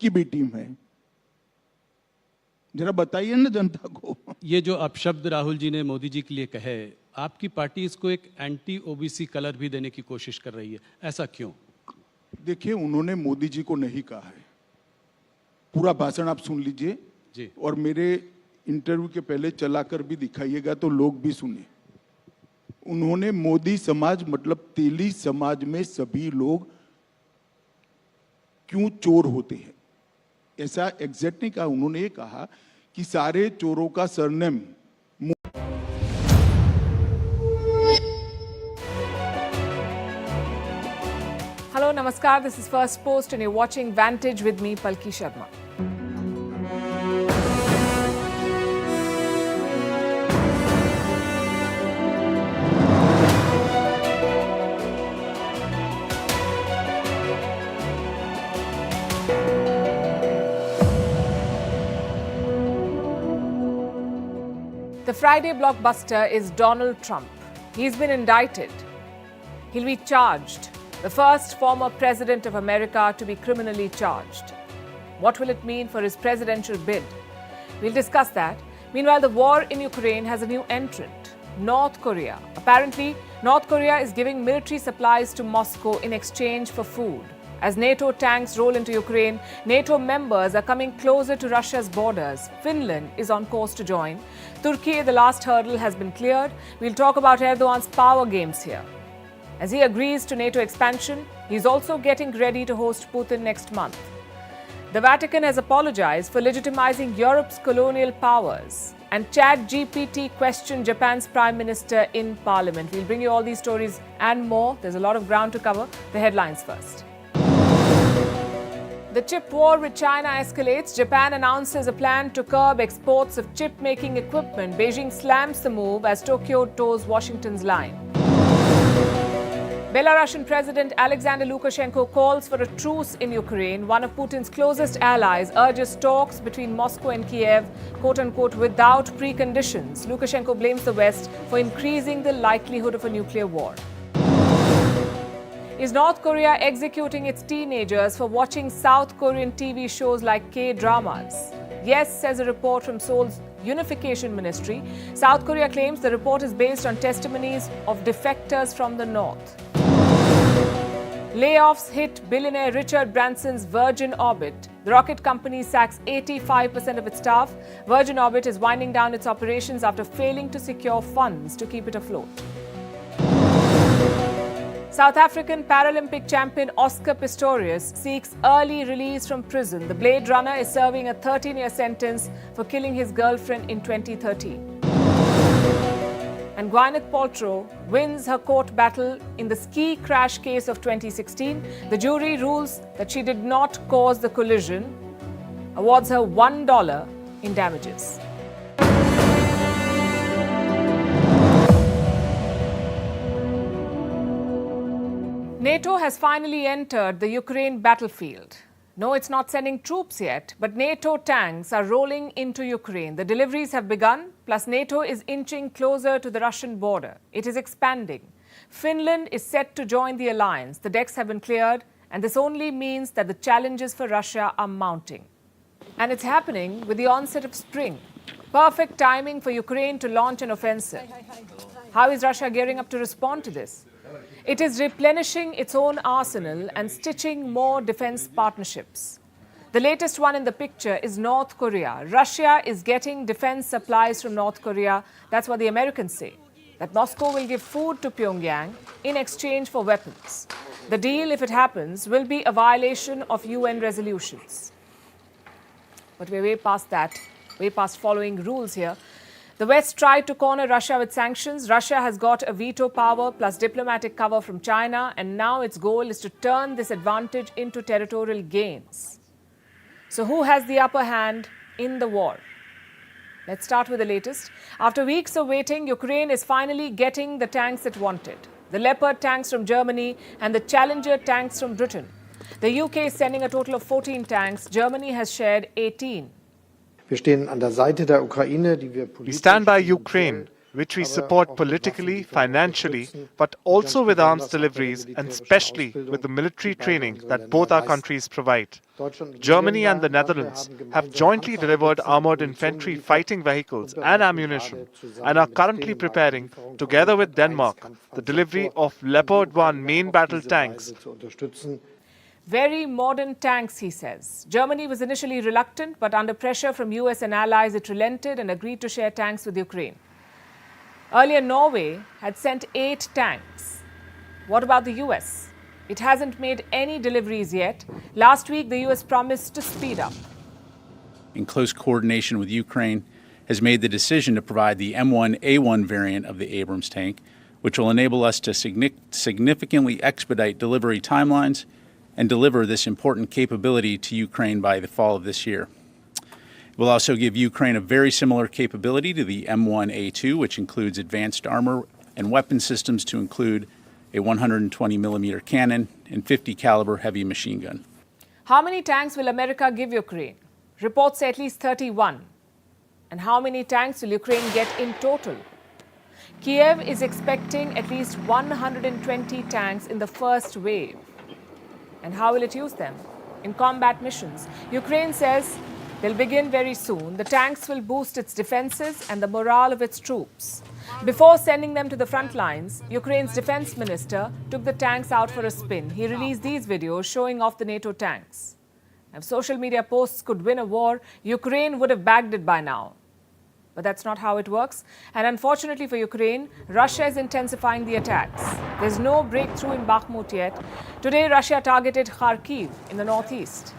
की भी टीम है, जरा बताइए ना जनता को। ये जो अपशब्द राहुल जी ने मोदी जी के लिए कहे, आपकी पार्टी इसको एक एंटी ओबीसी कलर भी देने की कोशिश कर रही है, ऐसा क्यों? देखिए, उन्होंने मोदी जी को नहीं कहा है। पूरा भाषण आप सुन लीजिए जी। और मेरे इंटरव्यू के पहले चलाकर भी दिखाइएगा तो लोग भी सुने। उन्होंने मोदी समाज मतलब तेली समाज में सभी लोग क्यों चोर होते हैं ऐसा एग्जैक्ट नहीं कहा। उन्होंने ये कहा कि सारे चोरों का surname Hello, Namaskar. This is First Post and you're watching Vantage with me, Palki Sharma. The Friday blockbuster is Donald Trump. He's been indicted. He'll be charged. The first former president of America to be criminally charged. What will it mean for his presidential bid? We'll discuss that. Meanwhile, the war in Ukraine has a new entrant, North Korea. Apparently, North Korea is giving military supplies to Moscow in exchange for food. As NATO tanks roll into Ukraine, NATO members are coming closer to Russia's borders. Finland is on course to join. Turkey, the last hurdle has been cleared. We'll talk about Erdogan's power games here. As he agrees to NATO expansion, he's also getting ready to host Putin next month. The Vatican has apologized for legitimizing Europe's colonial powers. And ChatGPT questioned Japan's Prime Minister in Parliament. We'll bring you all these stories and more. There's a lot of ground to cover. The headlines first. The chip war with China escalates. Japan announces a plan to curb exports of chip-making equipment. Beijing slams the move as Tokyo toes Washington's line. Belarusian President Alexander Lukashenko calls for a truce in Ukraine. One of Putin's closest allies urges talks between Moscow and Kyiv, quote-unquote, without preconditions. Lukashenko blames the West for increasing the likelihood of a nuclear war. Is North Korea executing its teenagers for watching South Korean TV shows like K-dramas? Yes, says a report from Seoul's Unification Ministry. South Korea claims the report is based on testimonies of defectors from the north. Layoffs hit billionaire Richard Branson's Virgin Orbit. The rocket company sacks 85% of its staff. Virgin Orbit is winding down its operations after failing to secure funds to keep it afloat. South African Paralympic champion Oscar Pistorius seeks early release from prison. The Blade Runner is serving a 13-year sentence for killing his girlfriend in 2013. And Gwyneth Paltrow wins her court battle in the ski crash case of 2016. The jury rules that she did not cause the collision, awards her $1 in damages. NATO has finally entered the Ukraine battlefield. No, it's not sending troops yet, but NATO tanks are rolling into Ukraine. The deliveries have begun, plus NATO is inching closer to the Russian border. It is expanding. Finland is set to join the alliance. The decks have been cleared, and this only means that the challenges for Russia are mounting. And it's happening with the onset of spring. Perfect timing for Ukraine to launch an offensive. How is Russia gearing up to respond to this? It is replenishing its own arsenal and stitching more defense partnerships. The latest one in the picture is North Korea. Russia is getting defense supplies from North Korea. That's what the Americans say. That Moscow will give food to Pyongyang in exchange for weapons. The deal, if it happens, will be a violation of UN resolutions. But we're way past that, way past following rules here. The West tried to corner Russia with sanctions. Russia has got a veto power plus diplomatic cover from China, and now its goal is to turn this advantage into territorial gains. So who has the upper hand in the war? Let's start with the latest. After weeks of waiting, Ukraine is finally getting the tanks it wanted. The Leopard tanks from Germany and the Challenger tanks from Britain. The UK is sending a total of 14 tanks. Germany has shared 18. We stand by Ukraine. which we support politically, financially, but also with arms deliveries and especially with the military training that both our countries provide. Germany and the Netherlands have jointly delivered armored infantry fighting vehicles and ammunition and are currently preparing, together with Denmark, the delivery of Leopard 1 main battle tanks. Very modern tanks, he says. Germany was initially reluctant, but under pressure from US and allies, it relented and agreed to share tanks with Ukraine. Earlier, Norway had sent 8 tanks. What about the US? It hasn't made any deliveries yet. Last week, the US promised to speed up. In close coordination with Ukraine, has made the decision to provide the M1A1 variant of the Abrams tank, which will enable us to significantly expedite delivery timelines and deliver this important capability to Ukraine by the fall of this year. It will also give Ukraine a very similar capability to the M1A2, which includes advanced armor and weapon systems to include a 120 millimeter cannon and 50 caliber heavy machine gun. How many tanks will America give Ukraine? Reports say at least 31. And how many tanks will Ukraine get in total? Kyiv is expecting at least 120 tanks in the first wave. And how will it use them? In combat missions. Ukraine says they'll begin very soon. The tanks will boost its defenses and the morale of its troops. Before sending them to the front lines, Ukraine's defense minister took the tanks out for a spin. He released these videos showing off the NATO tanks. If social media posts could win a war, Ukraine would have bagged it by now. But that's not how it works. And unfortunately for Ukraine, Russia is intensifying the attacks. There's no breakthrough in Bakhmut yet. Today, Russia targeted Kharkiv in the northeast.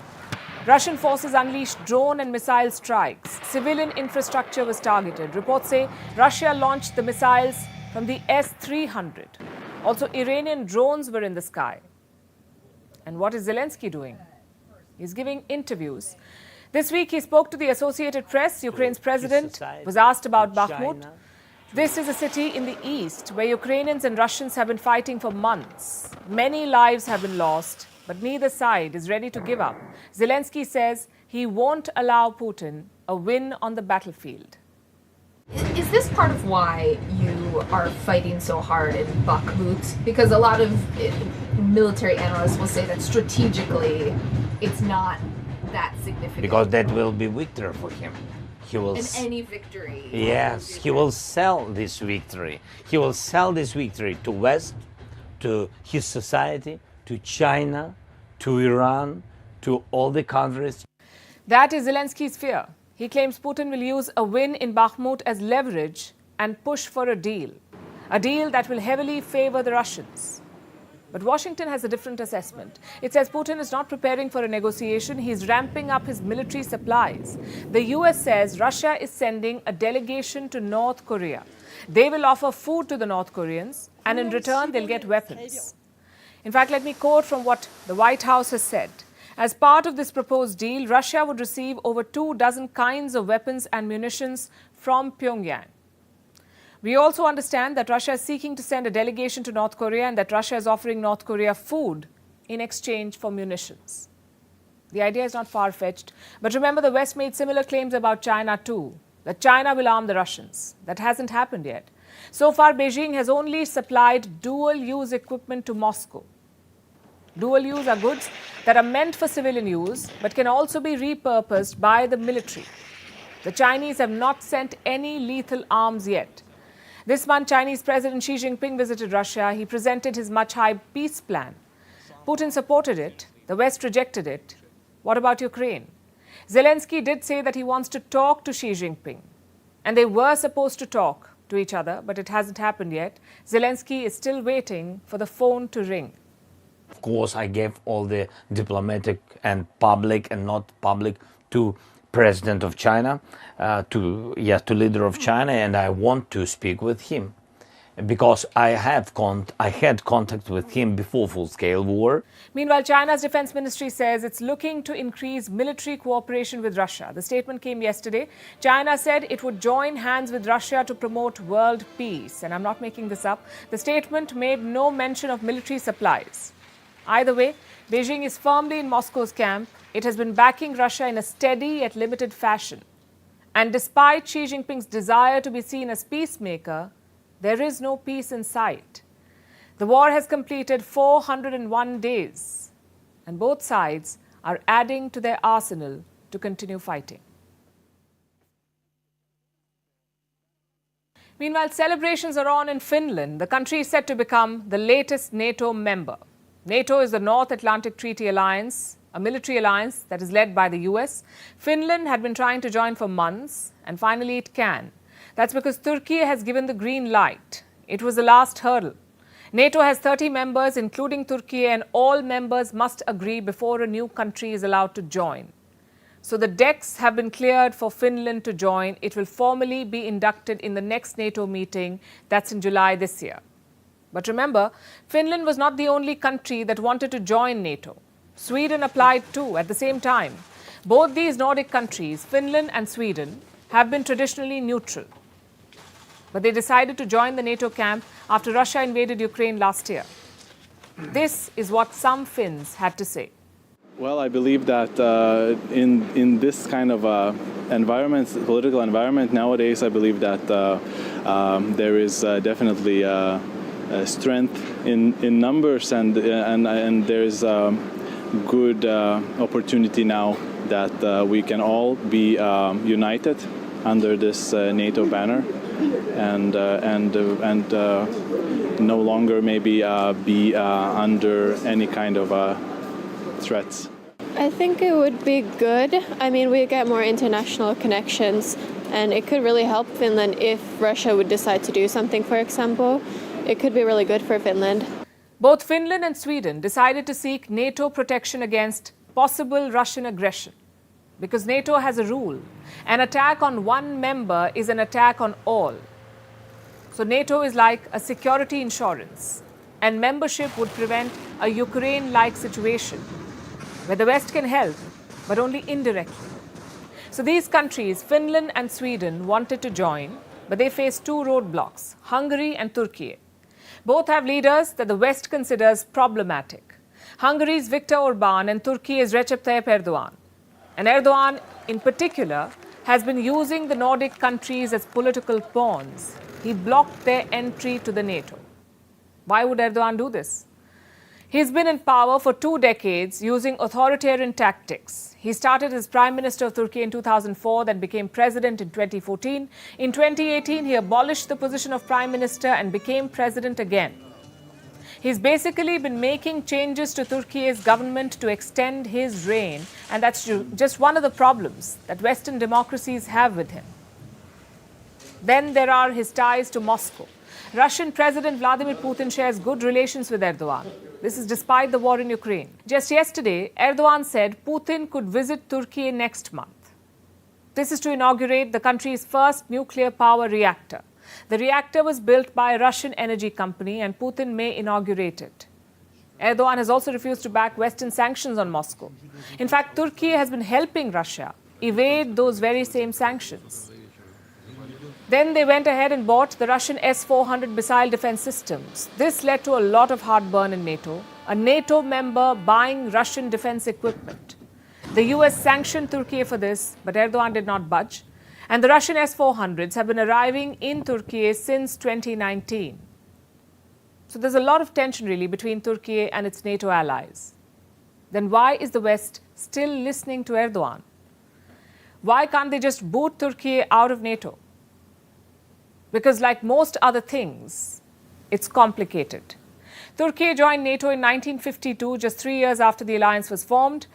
Russian forces unleashed drone and missile strikes. Civilian infrastructure was targeted. Reports say Russia launched the missiles from the S-300. Also, Iranian drones were in the sky. And what is Zelensky doing? He's giving interviews. This week, he spoke to the Associated Press. Ukraine's president was asked about Bakhmut. This is a city in the east where Ukrainians and Russians have been fighting for months. Many lives have been lost, but neither side is ready to give up. Zelensky says he won't allow Putin a win on the battlefield. Is this part of why you are fighting so hard in Bakhmut? Because a lot of military analysts will say that strategically it's not that significant. Because that will be victory for him. He will. And any victory. Yes, he will sell this victory. He will sell this victory to West, to his society, to China, to Iran, to all the countries. That is Zelensky's fear. He claims Putin will use a win in Bakhmut as leverage and push for a deal that will heavily favor the Russians. But Washington has a different assessment. It says Putin is not preparing for a negotiation. He's ramping up his military supplies. The US says Russia is sending a delegation to North Korea. They will offer food to the North Koreans, and in return, they'll get weapons. In fact, let me quote from what the White House has said. As part of this proposed deal, Russia would receive over 24 kinds of weapons and munitions from Pyongyang. We also understand that Russia is seeking to send a delegation to North Korea and that Russia is offering North Korea food in exchange for munitions. The idea is not far-fetched, but remember the West made similar claims about China too, that China will arm the Russians. That hasn't happened yet. So far, Beijing has only supplied dual-use equipment to Moscow. Dual-use are goods that are meant for civilian use but can also be repurposed by the military. The Chinese have not sent any lethal arms yet. This month, Chinese President Xi Jinping visited Russia. He presented his much-hyped peace plan. Putin supported it. The West rejected it. What about Ukraine? Zelensky did say that he wants to talk to Xi Jinping. And they were supposed to talk to each other, but it hasn't happened yet. Zelensky is still waiting for the phone to ring. Of course, I gave all the diplomatic and public and not public to President of China, to leader of China, and I want to speak with him because I had contact with him before full-scale war. Meanwhile, China's defense ministry says it's looking to increase military cooperation with Russia. The statement came yesterday. China said it would join hands with Russia to promote world peace. And I'm not making this up. The statement made no mention of military supplies. Either way, Beijing is firmly in Moscow's camp. It has been backing Russia in a steady yet limited fashion. And despite Xi Jinping's desire to be seen as peacemaker, There is no peace in sight. The war has completed 401 days, and both sides are adding to their arsenal to continue fighting. Meanwhile, celebrations are on in Finland. The country is set to become the latest NATO member. NATO is the North Atlantic Treaty Alliance, a military alliance that is led by the US. Finland had been trying to join for months, and finally it can. That's because Turkey has given the green light. It was the last hurdle. NATO has 30 members, including Turkey, and all members must agree before a new country is allowed to join. So the decks have been cleared for Finland to join. It will formally be inducted in the next NATO meeting. That's in July this year. But remember, Finland was not the only country that wanted to join NATO. Sweden applied too at the same time. Both these Nordic countries, Finland and Sweden, have been traditionally neutral. But they decided to join the NATO camp after Russia invaded Ukraine last year. This is what some Finns had to say. Well, I believe that in this kind of environment, political environment nowadays, I believe that there is definitely strength in numbers, and there is good opportunity now that we can all be united under this NATO banner, and no longer maybe be under any kind of threats. I think it would be good. I mean, we get more international connections, and it could really help Finland if Russia would decide to do something, for example. It could be really good for Finland. Both Finland and Sweden decided to seek NATO protection against possible Russian aggression. Because NATO has a rule: an attack on one member is an attack on all. So NATO is like a security insurance, and membership would prevent a Ukraine-like situation where the West can help, but only indirectly. So these countries, Finland and Sweden, wanted to join, but they faced two roadblocks: Hungary and Turkey. Both have leaders that the West considers problematic. Hungary's Viktor Orban and Turkey's Recep Tayyip Erdogan. And Erdogan, in particular, has been using the Nordic countries as political pawns. He blocked their entry to the NATO. Why would Erdogan do this? He's been in power for 2 decades using authoritarian tactics. He started as Prime Minister of Turkey in 2004, then became President in 2014. In 2018, he abolished the position of Prime Minister and became President again. He's basically been making changes to Turkey's government to extend his reign, and that's just one of the problems that Western democracies have with him. Then there are his ties to Moscow. Russian President Vladimir Putin shares good relations with Erdogan. This is despite the war in Ukraine. Just yesterday, Erdogan said Putin could visit Turkey next month. This is to inaugurate the country's first nuclear power reactor. The reactor was built by a Russian energy company, and Putin may inaugurate it. Erdogan has also refused to back Western sanctions on Moscow. In fact, Turkey has been helping Russia evade those very same sanctions. Then they went ahead and bought the Russian S-400 missile defense systems. This led to a lot of heartburn in NATO, a NATO member buying Russian defense equipment. The US sanctioned Turkey for this, but Erdogan did not budge. And the Russian S-400s have been arriving in Turkey since 2019. So there's a lot of tension really between Turkey and its NATO allies. Then why is the West still listening to Erdogan? Why can't they just boot Turkey out of NATO? Because like most other things, it's complicated. Turkey joined NATO in 1952, just 3 years after the alliance was formed.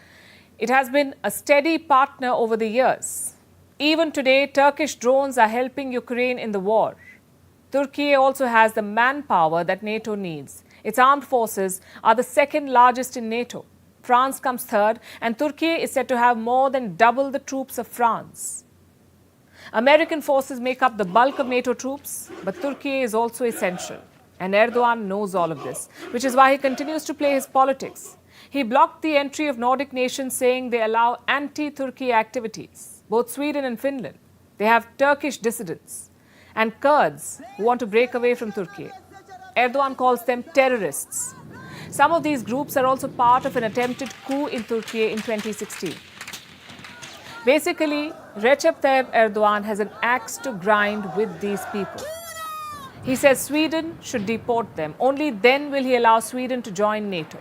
It has been a steady partner over the years. Even today, Turkish drones are helping Ukraine in the war. Turkey also has the manpower that NATO needs. Its armed forces are the second largest in NATO. France comes third, and Turkey is said to have more than double the troops of France. American forces make up the bulk of NATO troops, but Turkey is also essential. And Erdogan knows all of this, which is why he continues to play his politics. He blocked the entry of Nordic nations, saying they allow anti-Turkey activities. Both Sweden and Finland, they have Turkish dissidents and Kurds who want to break away from Turkey. Erdogan calls them terrorists. Some of these groups are also part of an attempted coup in Turkey in 2016. Basically, Recep Tayyip Erdogan has an axe to grind with these people. He says Sweden should deport them. Only then will he allow Sweden to join NATO.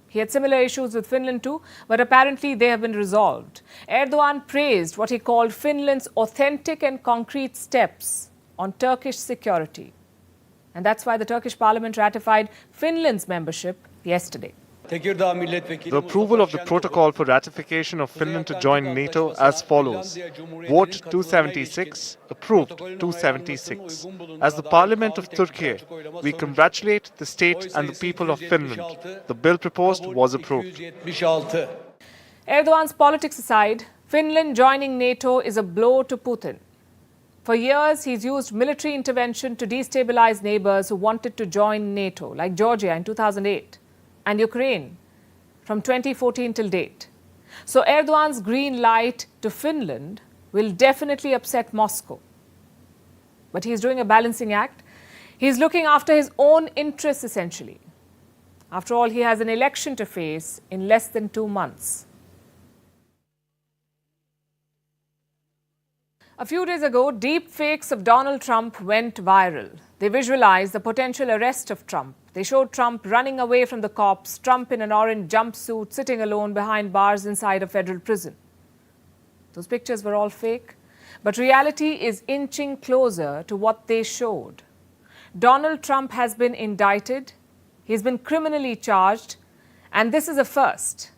He had similar issues with Finland too, but apparently they have been resolved. Erdogan praised what he called Finland's authentic and concrete steps on Turkish security. And that's why the Turkish parliament ratified Finland's membership yesterday. The approval of the protocol for ratification of Finland to join NATO as follows. Vote 276, approved 276. As the Parliament of Turkey, we congratulate the state and the people of Finland. The bill proposed was approved. Erdogan's politics aside, Finland joining NATO is a blow to Putin. For years, he's used military intervention to destabilize neighbors who wanted to join NATO, like Georgia in 2008. And Ukraine from 2014 till date. So Erdogan's green light to Finland will definitely upset Moscow. But he's doing a balancing act. He's looking after his own interests, essentially. After all, he has an election to face in less than 2 months. A few days ago, deep fakes of Donald Trump went viral. They visualized the potential arrest of Trump. They showed Trump running away from the cops, Trump in an orange jumpsuit, sitting alone behind bars inside a federal prison. Those pictures were all fake, but reality is inching closer to what they showed. Donald Trump has been indicted, he's been criminally charged, and this is a first.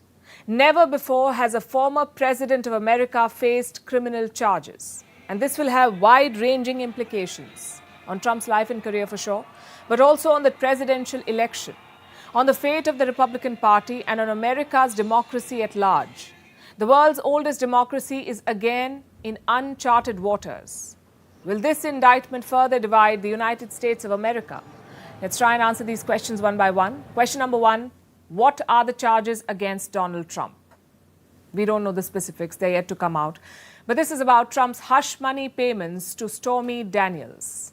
Never before has a former president of America faced criminal charges. And this will have wide-ranging implications on Trump's life and career for sure, but also on the presidential election, on the fate of the Republican Party and on America's democracy at large. The world's oldest democracy is again in uncharted waters. Will this indictment further divide the United States of America? Let's try and answer these questions one by one. Question number one, what are the charges against Donald Trump? We don't know the specifics, they're yet to come out. But this is about Trump's hush money payments to Stormy Daniels.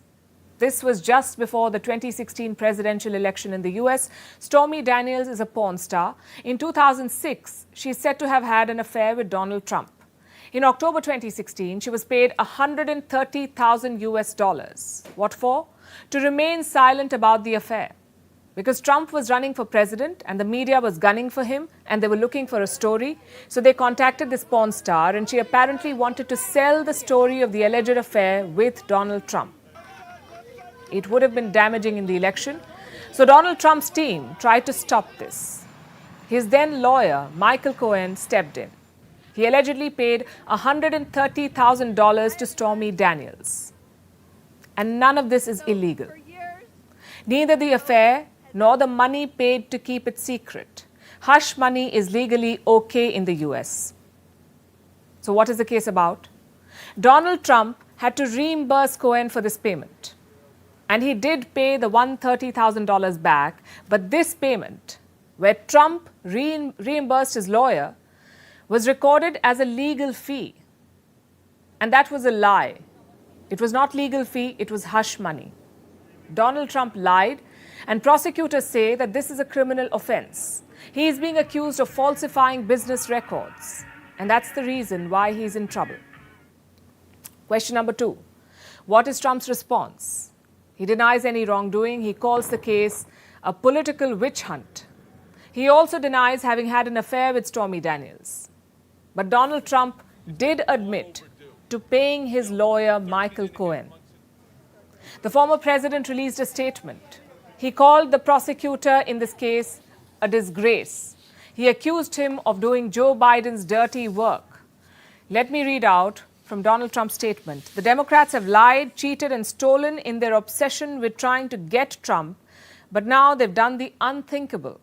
This was just before the 2016 presidential election in the US. Stormy Daniels is a porn star. In 2006, she's said to have had an affair with Donald Trump. In October 2016, she was paid $130,000 US. What for? To remain silent about the affair. Because Trump was running for president and the media was gunning for him and they were looking for a story. So they contacted this porn star and she apparently wanted to sell the story of the alleged affair with Donald Trump. It would have been damaging in the election. So Donald Trump's team tried to stop this. His then lawyer, Michael Cohen, stepped in. He allegedly paid $130,000 to Stormy Daniels. And none of this is illegal. Neither the affair nor the money paid to keep it secret. Hush money is legally okay in the US. So what is the case about? Donald Trump had to reimburse Cohen for this payment. And he did pay the $130,000 back, but this payment, where Trump reimbursed his lawyer, was recorded as a legal fee. And that was a lie. It was not legal fee, it was hush money. Donald Trump lied, and prosecutors say that this is a criminal offense. He is being accused of falsifying business records, and that's the reason why he's in trouble. Question number two, what is Trump's response? He denies any wrongdoing. He calls the case a political witch hunt. He also denies having had an affair with Stormy Daniels. But Donald Trump did admit to paying his lawyer, Michael Cohen. The former president released a statement. He called the prosecutor in this case a disgrace. He accused him of doing Joe Biden's dirty work. Let me read out from Donald Trump's statement. The Democrats have lied, cheated, and stolen in their obsession with trying to get Trump, but now they've done the unthinkable,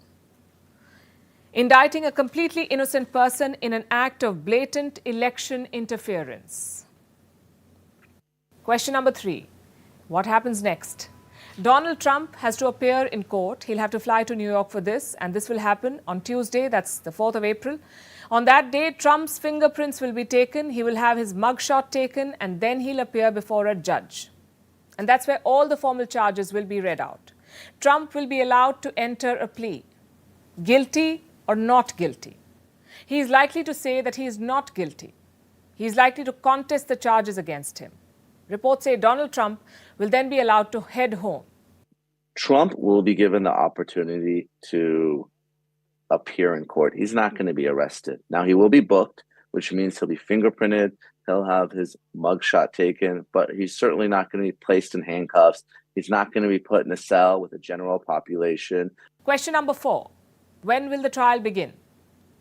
indicting a completely innocent person in an act of blatant election interference. Question number three, what happens next? Donald Trump has to appear in court. He'll have to fly to New York for this, and this will happen on Tuesday, that's the 4th of April. On that day, Trump's fingerprints will be taken, he will have his mugshot taken, and then he'll appear before a judge. And that's where all the formal charges will be read out. Trump will be allowed to enter a plea, guilty or not guilty. He is likely to say that he is not guilty. He is likely to contest the charges against him. Reports say Donald Trump will then be allowed to head home. Trump will be given the opportunity to appear in court. He's not going to be arrested. Now, he will be booked, which means he'll be fingerprinted. He'll have his mugshot taken, but he's certainly not going to be placed in handcuffs. He's not going to be put in a cell with the general population. Question number 4. When will the trial begin?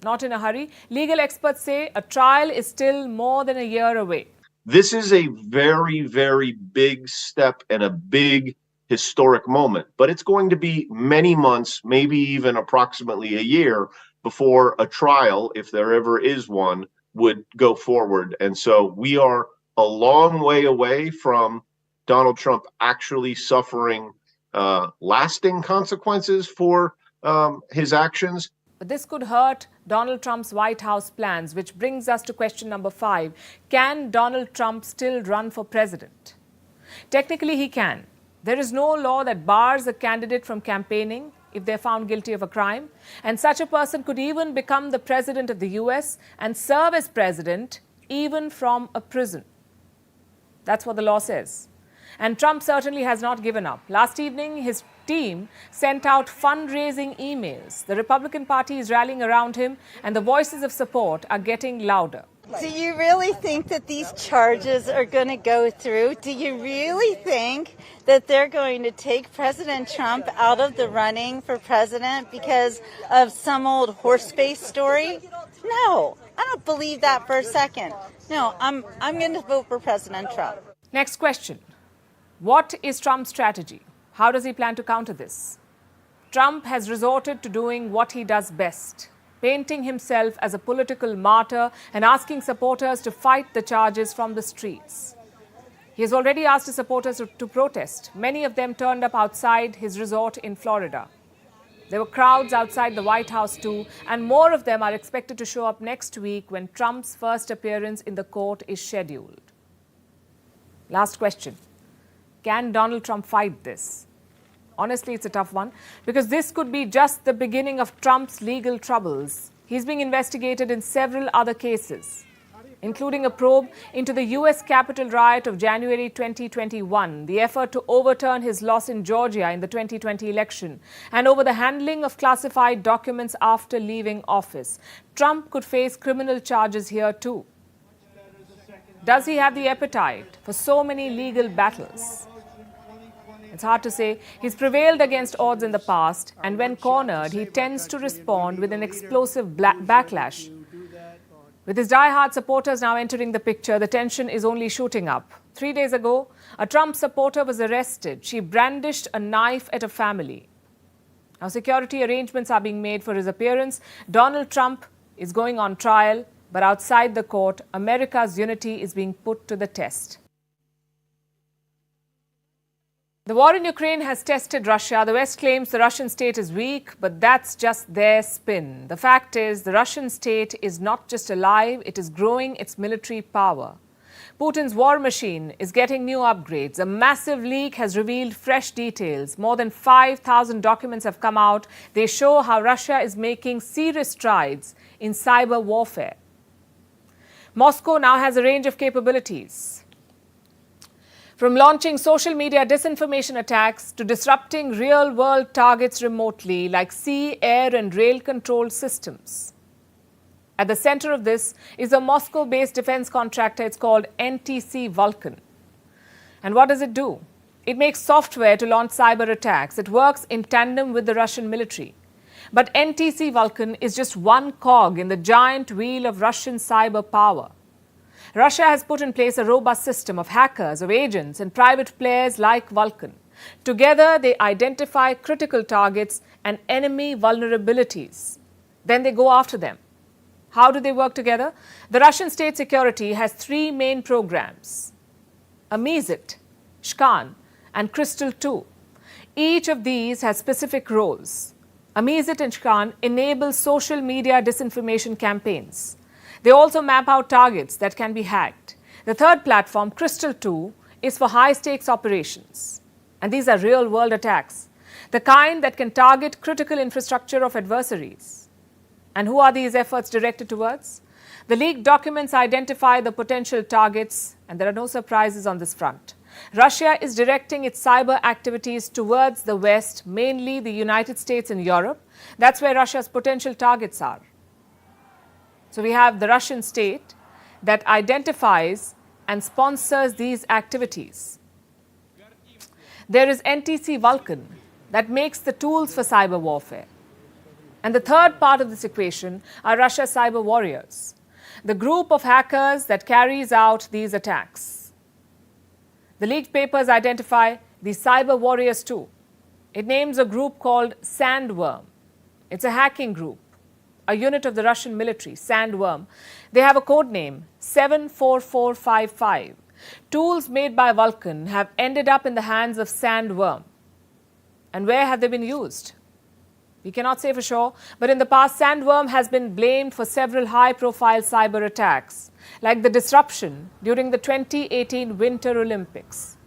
Not in a hurry. Legal experts say a trial is still more than a year away. This is a very, very big step and a big historic moment, but it's going to be many months, maybe even approximately a year before a trial, if there ever is one, would go forward. And so we are a long way away from Donald Trump actually suffering lasting consequences for his actions. But this could hurt Donald Trump's White House plans, which brings us to question number 5. Can Donald Trump still run for president? Technically, he can. There is no law that bars a candidate from campaigning if they're found guilty of a crime. And such a person could even become the president of the U.S. and serve as president even from a prison. That's what the law says. And Trump certainly has not given up. Last evening, his team sent out fundraising emails. The Republican Party is rallying around him, and the voices of support are getting louder. Do you really think that these charges are going to go through? Do you really think that they're going to take President Trump out of the running for president because of some old horse-based story? No, I don't believe that for a second. No, I'm going to vote for President Trump. Next question. What is Trump's strategy? How does he plan to counter this? Trump has resorted to doing what he does best, painting himself as a political martyr and asking supporters to fight the charges from the streets. He has already asked his supporters to protest. Many of them turned up outside his resort in Florida. There were crowds outside the White House too, and more of them are expected to show up next week when Trump's first appearance in the court is scheduled. Last question. Can Donald Trump fight this? Honestly, it's a tough one because this could be just the beginning of Trump's legal troubles. He's being investigated in several other cases, including a probe into the U.S. Capitol riot of January 2021, the effort to overturn his loss in Georgia in the 2020 election, and over the handling of classified documents after leaving office. Trump could face criminal charges here too. Does he have the appetite for so many legal battles? It's hard to say. He's prevailed against odds in the past, and when cornered, he tends to respond with an explosive backlash. With his die-hard supporters now entering the picture, the tension is only shooting up. 3 days ago, a Trump supporter was arrested. She brandished a knife at a family. Now, security arrangements are being made for his appearance. Donald Trump is going on trial, but outside the court, America's unity is being put to the test. The war in Ukraine has tested Russia. The West claims the Russian state is weak, but that's just their spin. The fact is, the Russian state is not just alive, it is growing its military power. Putin's war machine is getting new upgrades. A massive leak has revealed fresh details. More than 5,000 documents have come out. They show how Russia is making serious strides in cyber warfare. Moscow now has a range of capabilities, from launching social media disinformation attacks to disrupting real-world targets remotely like sea, air and rail control systems. At the center of this is a Moscow-based defense contractor. It's called NTC Vulcan. And what does it do? It makes software to launch cyber attacks. It works in tandem with the Russian military. But NTC Vulcan is just one cog in the giant wheel of Russian cyber power. Russia has put in place a robust system of hackers, of agents, and private players like Vulcan. Together, they identify critical targets and enemy vulnerabilities. Then they go after them. How do they work together? The Russian state security has 3 main programs: Amizit, Shkan, and Crystal 2. Each of these has specific roles. Amizit and Shkan enable social media disinformation campaigns. They also map out targets that can be hacked. The third platform, Crystal 2, is for high-stakes operations. And these are real-world attacks, the kind that can target critical infrastructure of adversaries. And who are these efforts directed towards? The leaked documents identify the potential targets, and there are no surprises on this front. Russia is directing its cyber activities towards the West, mainly the United States and Europe. That's where Russia's potential targets are. So we have the Russian state that identifies and sponsors these activities. There is NTC Vulcan that makes the tools for cyber warfare. And the third part of this equation are Russia's cyber warriors, the group of hackers that carries out these attacks. The leaked papers identify the cyber warriors too. It names a group called Sandworm. It's a hacking group, a unit of the Russian military, Sandworm. They have a code name, 74455. Tools made by Vulcan have ended up in the hands of Sandworm. And where have they been used? We cannot say for sure, but in the past, Sandworm has been blamed for several high-profile cyber attacks, like the disruption during the 2018 Winter Olympics.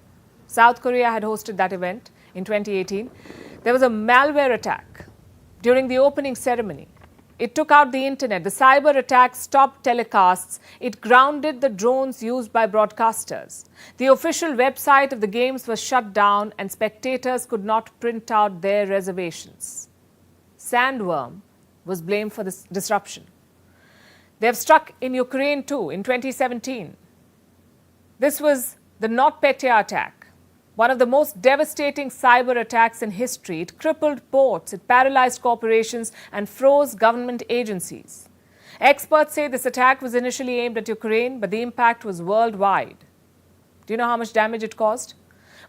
South Korea had hosted that event in 2018. There was a malware attack during the opening ceremony. It took out the internet. The cyber attack stopped telecasts. It grounded the drones used by broadcasters. The official website of the games was shut down, and spectators could not print out their reservations. Sandworm was blamed for this disruption. They have struck in Ukraine too in 2017. This was the NotPetya attack, one of the most devastating cyber attacks in history. It crippled ports, it paralyzed corporations and froze government agencies. Experts say this attack was initially aimed at Ukraine, but the impact was worldwide. Do you know how much damage it caused?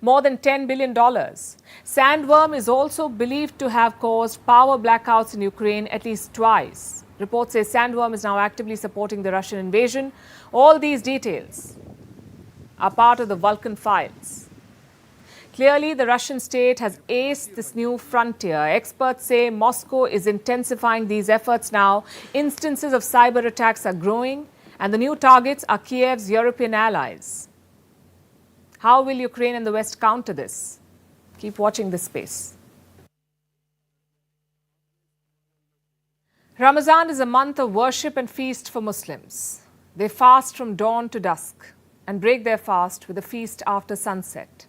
More than $10 billion. Sandworm is also believed to have caused power blackouts in Ukraine at least twice. Reports say Sandworm is now actively supporting the Russian invasion. All these details are part of the Vulcan files. Clearly, the Russian state has aced this new frontier. Experts say Moscow is intensifying these efforts now. Instances of cyber attacks are growing, and the new targets are Kyiv's European allies. How will Ukraine and the West counter this? Keep watching this space. Ramadan is a month of worship and feast for Muslims. They fast from dawn to dusk and break their fast with a feast after sunset.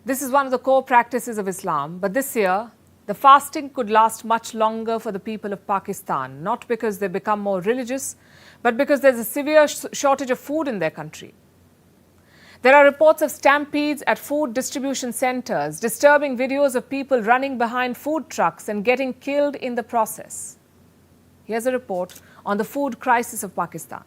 This is one of the core practices of Islam, but this year, the fasting could last much longer for the people of Pakistan, not because they become more religious, but because there's a severe shortage of food in their country. There are reports of stampedes at food distribution centers, disturbing videos of people running behind food trucks and getting killed in the process. Here's a report on the food crisis of Pakistan.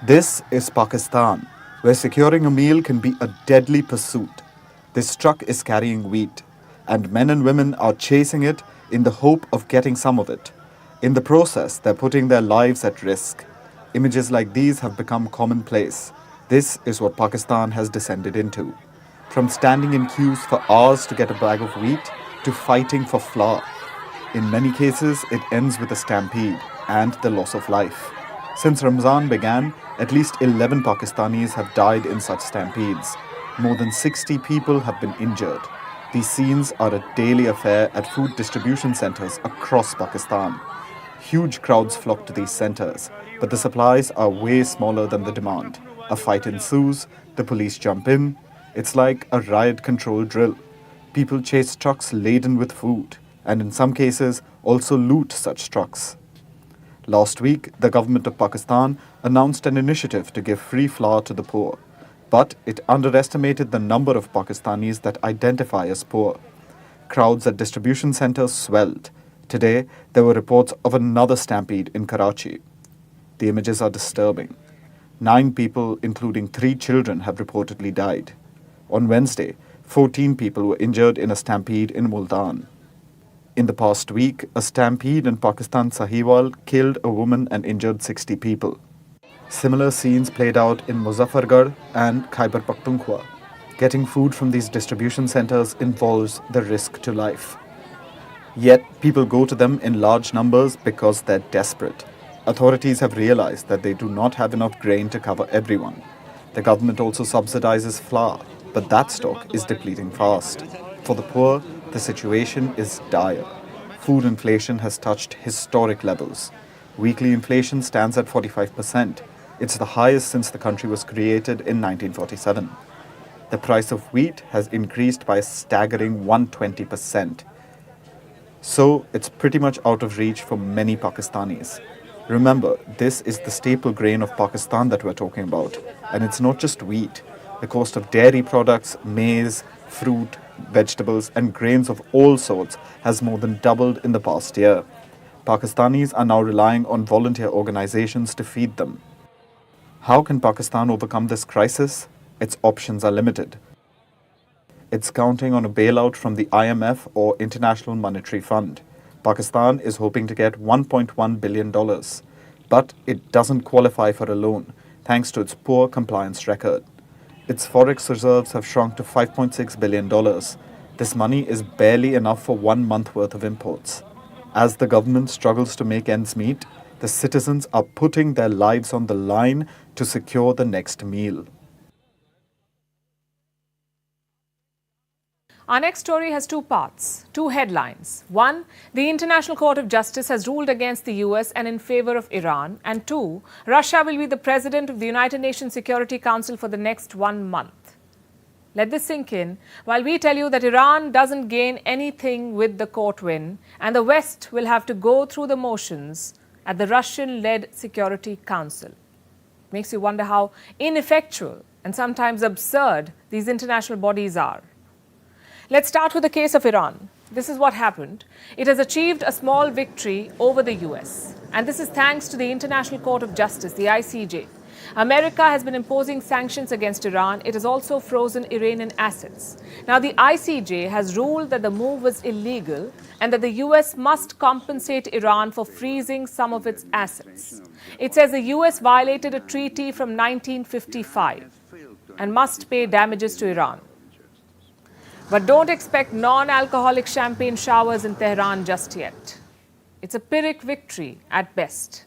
This is Pakistan, where securing a meal can be a deadly pursuit. This truck is carrying wheat, and men and women are chasing it in the hope of getting some of it. In the process, they're putting their lives at risk. Images like these have become commonplace. This is what Pakistan has descended into. From standing in queues for hours to get a bag of wheat to fighting for flour. In many cases, it ends with a stampede and the loss of life. Since Ramadan began, at least 11 Pakistanis have died in such stampedes. More than 60 people have been injured. These scenes are a daily affair at food distribution centers across Pakistan. Huge crowds flock to these centers, but the supplies are way smaller than the demand. A fight ensues, the police jump in. It's like a riot control drill. People chase trucks laden with food, and in some cases also loot such trucks. Last week, the government of Pakistan announced an initiative to give free flour to the poor, but it underestimated the number of Pakistanis that identify as poor. Crowds at distribution centers swelled. Today, there were reports of another stampede in Karachi. The images are disturbing. 9 people, including 3 children, have reportedly died. On Wednesday, 14 people were injured in a stampede in Multan. In the past week, a stampede in Pakistan Sahiwal killed a woman and injured 60 people. Similar scenes played out in Muzaffargarh and Khyber Pakhtunkhwa. Getting food from these distribution centers involves the risk to life. Yet, people go to them in large numbers because they're desperate. Authorities have realized that they do not have enough grain to cover everyone. The government also subsidizes flour, but that stock is depleting fast. For the poor, the situation is dire. Food inflation has touched historic levels. Weekly inflation stands at 45%. It's the highest since the country was created in 1947. The price of wheat has increased by a staggering 120%. So it's pretty much out of reach for many Pakistanis. Remember, this is the staple grain of Pakistan that we're talking about. And it's not just wheat. The cost of dairy products, maize, fruit, vegetables, and grains of all sorts has more than doubled in the past year. Pakistanis are now relying on volunteer organizations to feed them. How can Pakistan overcome this crisis? Its options are limited. It's counting on a bailout from the IMF or International Monetary Fund. Pakistan is hoping to get $1.1 billion, but it doesn't qualify for a loan thanks to its poor compliance record. Its forex reserves have shrunk to $5.6 billion. This money is barely enough for 1 month worth of imports. As the government struggles to make ends meet, the citizens are putting their lives on the line to secure the next meal. Our next story has two parts, two headlines. One, the International Court of Justice has ruled against the US and in favor of Iran. And two, Russia will be the president of the United Nations Security Council for the next 1 month. Let this sink in while we tell you that Iran doesn't gain anything with the court win and the West will have to go through the motions at the Russian-led Security Council. It makes you wonder how ineffectual and sometimes absurd these international bodies are. Let's start with the case of Iran. This is what happened. It has achieved a small victory over the US. And this is thanks to the International Court of Justice, the ICJ. America has been imposing sanctions against Iran. It has also frozen Iranian assets. Now, the ICJ has ruled that the move was illegal and that the US must compensate Iran for freezing some of its assets. It says the US violated a treaty from 1955 and must pay damages to Iran. But don't expect non-alcoholic champagne showers in Tehran just yet. It's a Pyrrhic victory at best.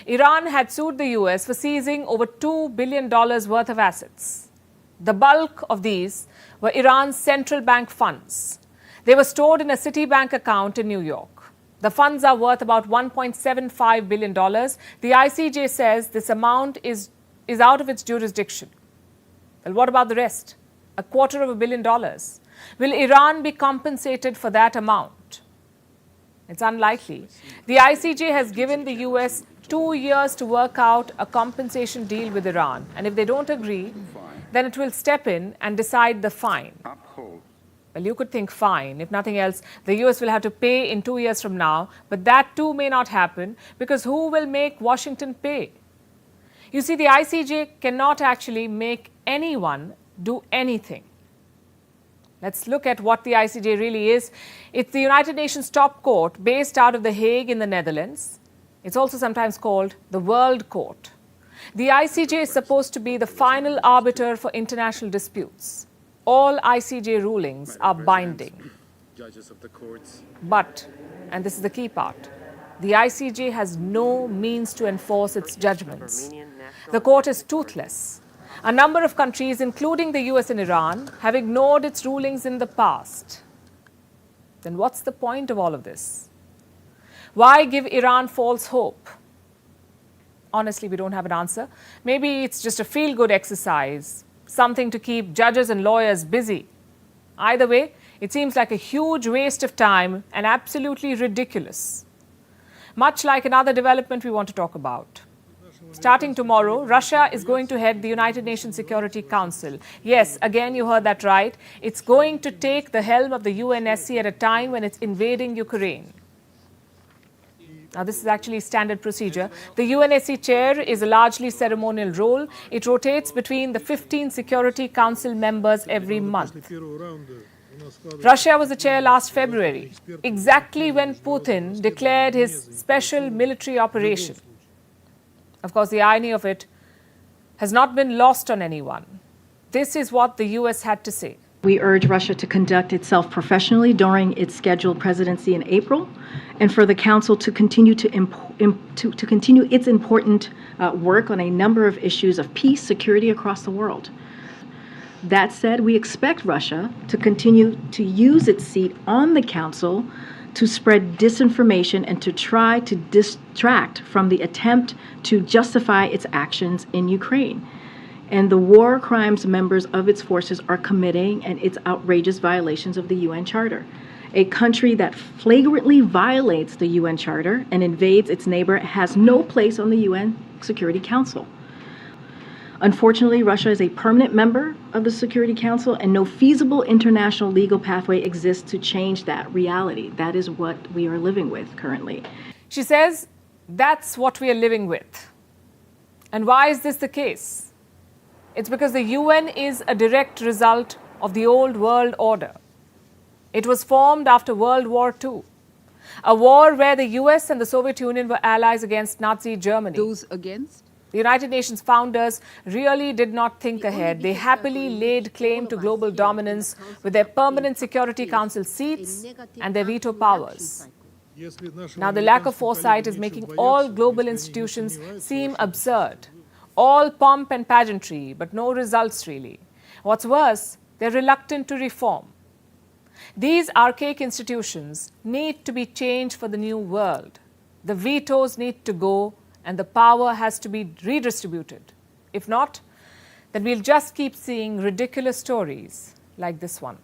Iran had sued the US for seizing over $2 billion worth of assets. The bulk of these were Iran's central bank funds. They were stored in a Citibank account in New York. The funds are worth about $1.75 billion. The ICJ says this amount is out of its jurisdiction. Well, what about the rest? $250 million. Will Iran be compensated for that amount? It's unlikely. The ICJ has given the US 2 years to work out a compensation deal with Iran. And if they don't agree, then it will step in and decide the fine. Well, you could think fine. If nothing else, the US will have to pay in 2 years from now. But that too may not happen because who will make Washington pay? You see, the ICJ cannot actually make anyone do anything. Let's look at what the ICJ really is. It's the United Nations top court based out of The Hague in the Netherlands. It's also sometimes called the World Court. The ICJ is supposed to be the final arbiter for international disputes. All ICJ rulings are binding. Judges of the courts. But, and this is the key part, the ICJ has no means to enforce its judgments. The court is toothless. A number of countries, including the US and Iran, have ignored its rulings in the past. Then what's the point of all of this? Why give Iran false hope? Honestly, we don't have an answer. Maybe it's just a feel-good exercise, something to keep judges and lawyers busy. Either way, it seems like a huge waste of time and absolutely ridiculous. Much like another development we want to talk about. Starting tomorrow, Russia is going to head the United Nations Security Council. Yes, again, you heard that right. It's going to take the helm of the UNSC at a time when it's invading Ukraine. Now, this is actually standard procedure. The UNSC chair is a largely ceremonial role. It rotates between the 15 Security Council members every month. Russia was the chair last February, exactly when Putin declared his special military operation. Of course, the irony of it has not been lost on anyone. This is what the US had to say. We urge Russia to conduct itself professionally during its scheduled presidency in April, and for the Council to continue to continue its important work on a number of issues of peace, security across the world. That said, we expect Russia to continue to use its seat on the Council to spread disinformation and to try to distract from the attempt to justify its actions in Ukraine. And the war crimes members of its forces are committing and its outrageous violations of the UN Charter. A country that flagrantly violates the UN Charter and invades its neighbor has no place on the UN Security Council. Unfortunately, Russia is a permanent member of the Security Council, and no feasible international legal pathway exists to change that reality. That is what we are living with currently. She says that's what we are living with. And why is this the case? It's because the UN is a direct result of the old world order. It was formed after World War II, a war where the US and the Soviet Union were allies against Nazi Germany. Those against? The United Nations founders really did not think ahead. They happily laid claim to global dominance with their permanent Security Council seats and their veto powers. Now, the lack of foresight is making all global institutions seem absurd. All pomp and pageantry, but no results really. What's worse, they're reluctant to reform. These archaic institutions need to be changed for the new world. The vetoes need to go and the power has to be redistributed. If not, then we'll just keep seeing ridiculous stories like this one.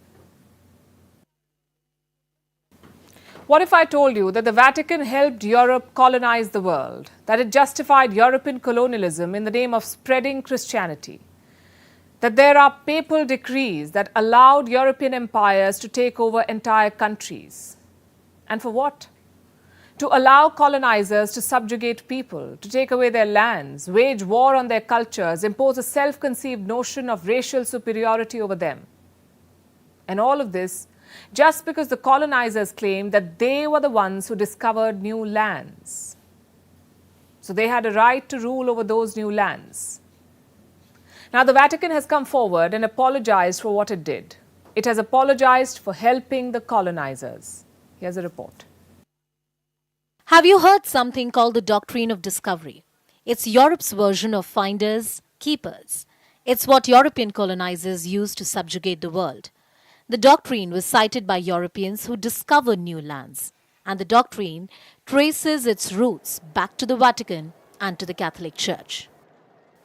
What if I told you that the Vatican helped Europe colonize the world, that it justified European colonialism in the name of spreading Christianity, that there are papal decrees that allowed European empires to take over entire countries? And for what? To allow colonizers to subjugate people, to take away their lands, wage war on their cultures, impose a self-conceived notion of racial superiority over them. And all of this just because the colonizers claimed that they were the ones who discovered new lands. So they had a right to rule over those new lands. Now, the Vatican has come forward and apologized for what it did. It has apologized for helping the colonizers. Here's a report. Have you heard something called the doctrine of discovery? It's Europe's version of finders, keepers. It's what European colonizers used to subjugate the world. The doctrine was cited by Europeans who discovered new lands, and the doctrine traces its roots back to the Vatican and to the Catholic Church.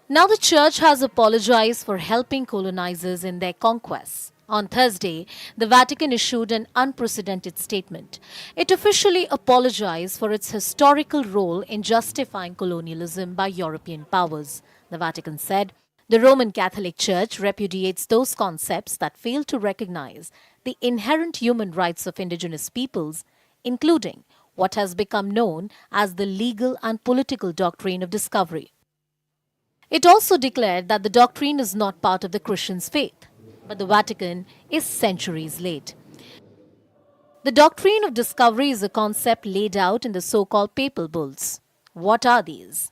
Now the Church has apologized for helping colonizers in their conquests. On Thursday, the Vatican issued an unprecedented statement. It officially apologized for its historical role in justifying colonialism by European powers. The Vatican said, "The Roman Catholic Church repudiates those concepts that fail to recognize the inherent human rights of indigenous peoples, including what has become known as the legal and political doctrine of discovery." It also declared that the doctrine is not part of the Christian's faith, but the Vatican is centuries late. The doctrine of discovery is a concept laid out in the so-called papal bulls. What are these?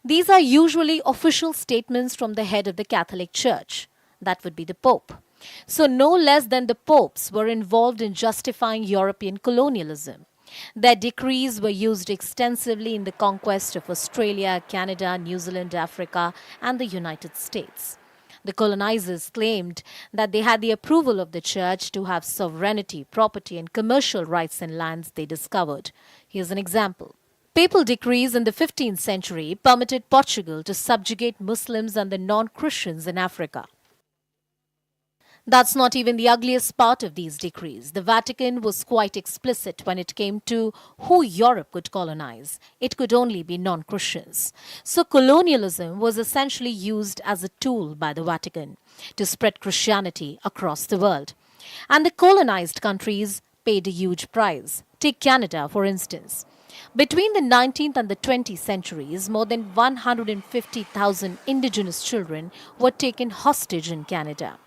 These are usually official statements from the head of the Catholic Church. That would be the Pope. So no less than the popes were involved in justifying European colonialism. Their decrees were used extensively in the conquest of Australia, Canada, New Zealand, Africa, and the United States. The colonizers claimed that they had the approval of the Church to have sovereignty, property, and commercial rights in lands they discovered. Here's an example. Papal decrees in the 15th century permitted Portugal to subjugate Muslims and the non-Christians in Africa. That's not even the ugliest part of these decrees. The Vatican was quite explicit when it came to who Europe could colonize. It could only be non-Christians. So colonialism was essentially used as a tool by the Vatican to spread Christianity across the world. And the colonized countries paid a huge price. Take Canada, for instance. Between the 19th and the 20th centuries, more than 150,000 indigenous children were taken hostage in Canada.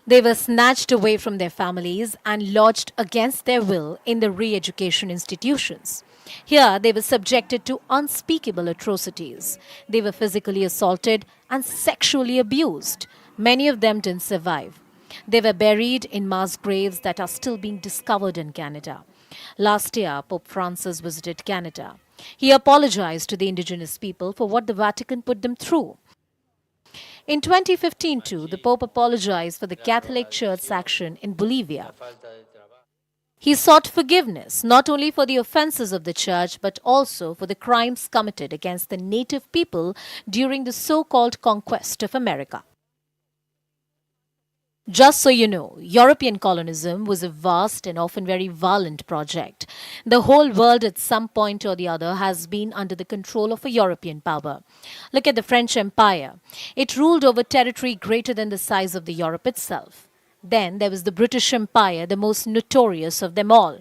They were snatched away from their families and lodged against their will in the re-education institutions. Here, they were subjected to unspeakable atrocities. They were physically assaulted and sexually abused. Many of them didn't survive. They were buried in mass graves that are still being discovered in Canada. Last year, Pope Francis visited Canada. He apologized to the indigenous people for what the Vatican put them through. In 2015 too, the Pope apologized for the Catholic Church's action in Bolivia. He sought forgiveness not only for the offenses of the church but also for the crimes committed against the native people during the so-called conquest of America. Just so you know, European colonism was a vast and often very violent project. The whole world at some point or the other has been under the control of a European power. Look at the French Empire. It ruled over territory greater than the size of the Europe itself. Then there was the British Empire, the most notorious of them all.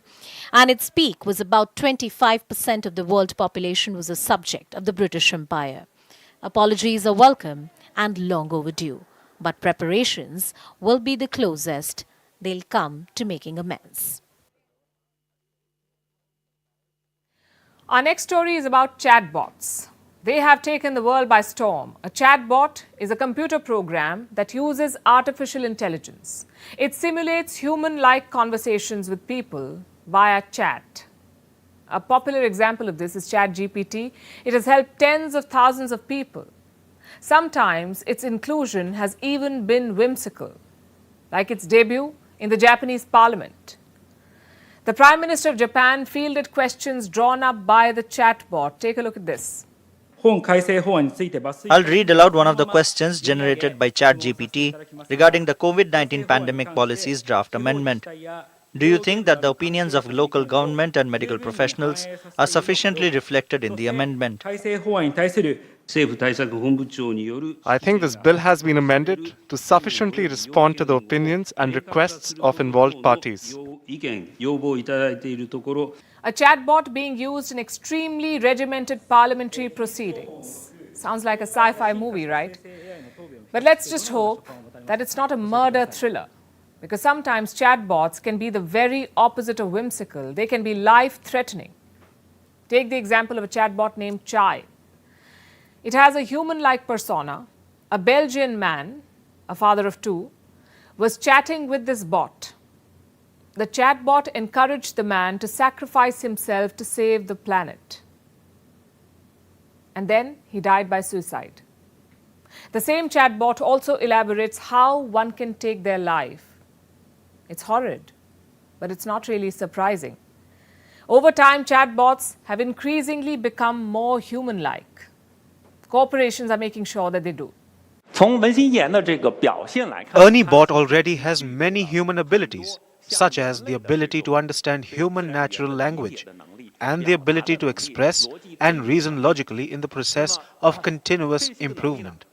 And its peak was about 25% of the world population was a subject of the British Empire. Apologies are welcome and long overdue. But preparations will be the closest they'll come to making amends. Our next story is about chatbots. They have taken the world by storm. A chatbot is a computer program that uses artificial intelligence. It simulates human-like conversations with people via chat. A popular example of this is ChatGPT. It has helped tens of thousands of people. Sometimes its inclusion has even been whimsical, like its debut in the Japanese parliament. The Prime Minister of Japan fielded questions drawn up by the chatbot. Take a look at this. I'll read aloud one of the questions generated by ChatGPT regarding the COVID-19 pandemic policies draft amendment. Do you think that the opinions of local government and medical professionals are sufficiently reflected in the amendment? I think this bill has been amended to sufficiently respond to the opinions and requests of involved parties. A chatbot being used in extremely regimented parliamentary proceedings. Sounds like a sci-fi movie, right? But let's just hope that it's not a murder thriller. Because sometimes chatbots can be the very opposite of whimsical. They can be life-threatening. Take the example of a chatbot named Chai. It has a human-like persona. A Belgian man, a father of two, was chatting with this bot. The chatbot encouraged the man to sacrifice himself to save the planet. And then he died by suicide. The same chatbot also elaborates how one can take their life. It's horrid, but it's not really surprising. Over time, chatbots have increasingly become more human-like. Corporations are making sure that they do. Ernie bot already has many human abilities, such as the ability to understand human natural language and the ability to express and reason logically in the process of continuous improvement.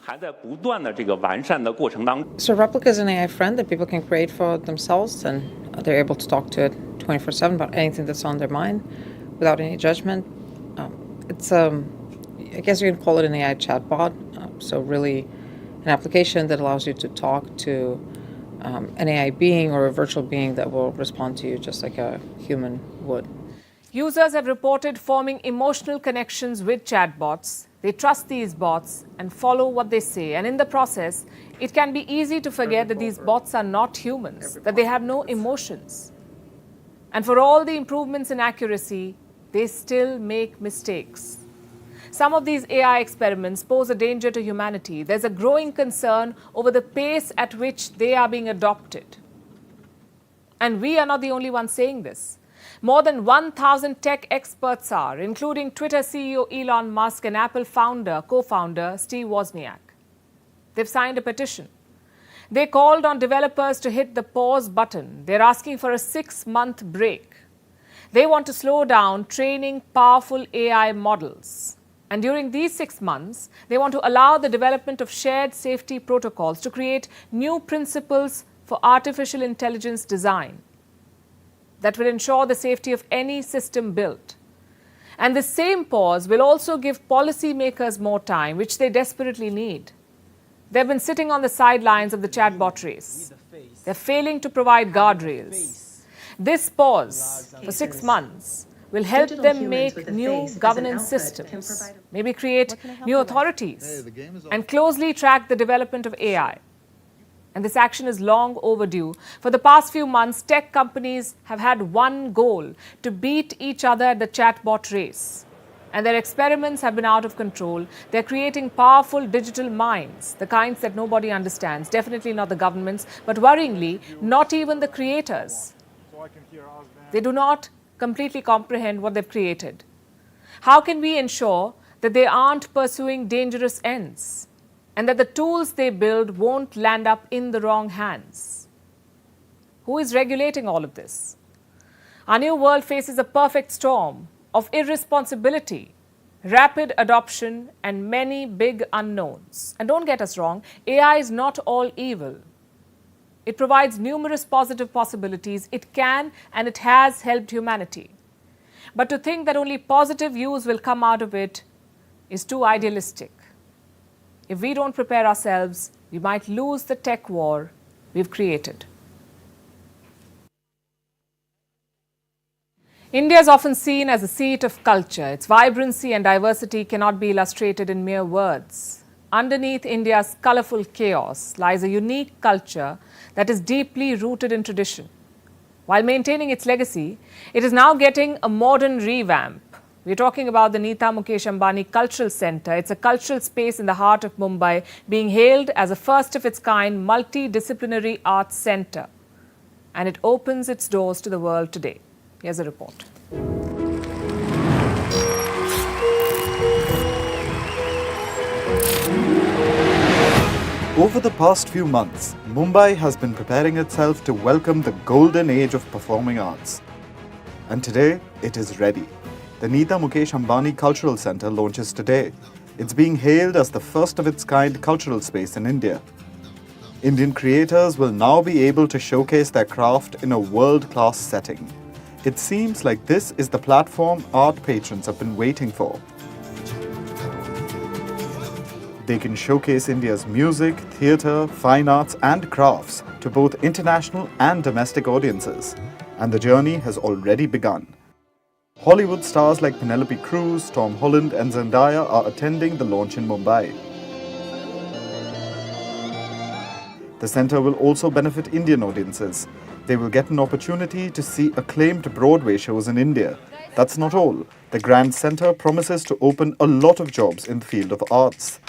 So Replica is an AI friend that people can create for themselves, and they're able to talk to it 24/7 about anything that's on their mind without any judgment. It's I guess you can call it an AI chatbot. So really an application that allows you to talk to an AI being or a virtual being that will respond to you just like a human would. Users have reported forming emotional connections with chatbots. They trust these bots and follow what they say. And in the process, it can be easy to forget that these bots are not humans, that they have no emotions. And for all the improvements in accuracy, they still make mistakes. Some of these AI experiments pose a danger to humanity. There's a growing concern over the pace at which they are being adopted. And we are not the only ones saying this. More than 1,000 tech experts are, including Twitter CEO Elon Musk and Apple co-founder Steve Wozniak. They've signed a petition. They called on developers to hit the pause button. They're asking for a 6-month break. They want to slow down training powerful AI models. And during these 6 months, they want to allow the development of shared safety protocols to create new principles for artificial intelligence design that will ensure the safety of any system built. And the same pause will also give policymakers more time, which they desperately need. They've been sitting on the sidelines of the chatbot race. They're failing to provide guardrails. This pause for 6 months will help them make new governance systems, maybe create new authorities, and closely track the development of AI. And this action is long overdue. For the past few months, tech companies have had one goal: to beat each other at the chatbot race. And their experiments have been out of control. They're creating powerful digital minds, the kinds that nobody understands, definitely not the governments, but worryingly, not even the creators. They do not completely comprehend what they've created. How can we ensure that they aren't pursuing dangerous ends and that the tools they build won't land up in the wrong hands? Who is regulating all of this? Our new world faces a perfect storm of irresponsibility, rapid adoption, and many big unknowns. And don't get us wrong, AI is not all evil. It provides numerous positive possibilities. It can and it has helped humanity. But to think that only positive use will come out of it is too idealistic. If we don't prepare ourselves, we might lose the tech war we've created. India is often seen as a seat of culture. Its vibrancy and diversity cannot be illustrated in mere words. Underneath India's colourful chaos lies a unique culture that is deeply rooted in tradition. While maintaining its legacy, it is now getting a modern revamp. We're talking about the Nita Mukesh Ambani Cultural Centre. It's a cultural space in the heart of Mumbai, being hailed as a first-of-its-kind multidisciplinary arts centre. And it opens its doors to the world today. Here's a report. Over the past few months, Mumbai has been preparing itself to welcome the golden age of performing arts. And today, it is ready. The Nita Mukesh Ambani Cultural Centre launches today. It's being hailed as the first-of-its-kind cultural space in India. Indian creators will now be able to showcase their craft in a world-class setting. It seems like this is the platform art patrons have been waiting for. They can showcase India's music, theatre, fine arts and crafts to both international and domestic audiences. And the journey has already begun. Hollywood stars like Penelope Cruz, Tom Holland and Zendaya are attending the launch in Mumbai. The centre will also benefit Indian audiences. They will get an opportunity to see acclaimed Broadway shows in India. That's not all. The Grand Centre promises to open a lot of jobs in the field of arts.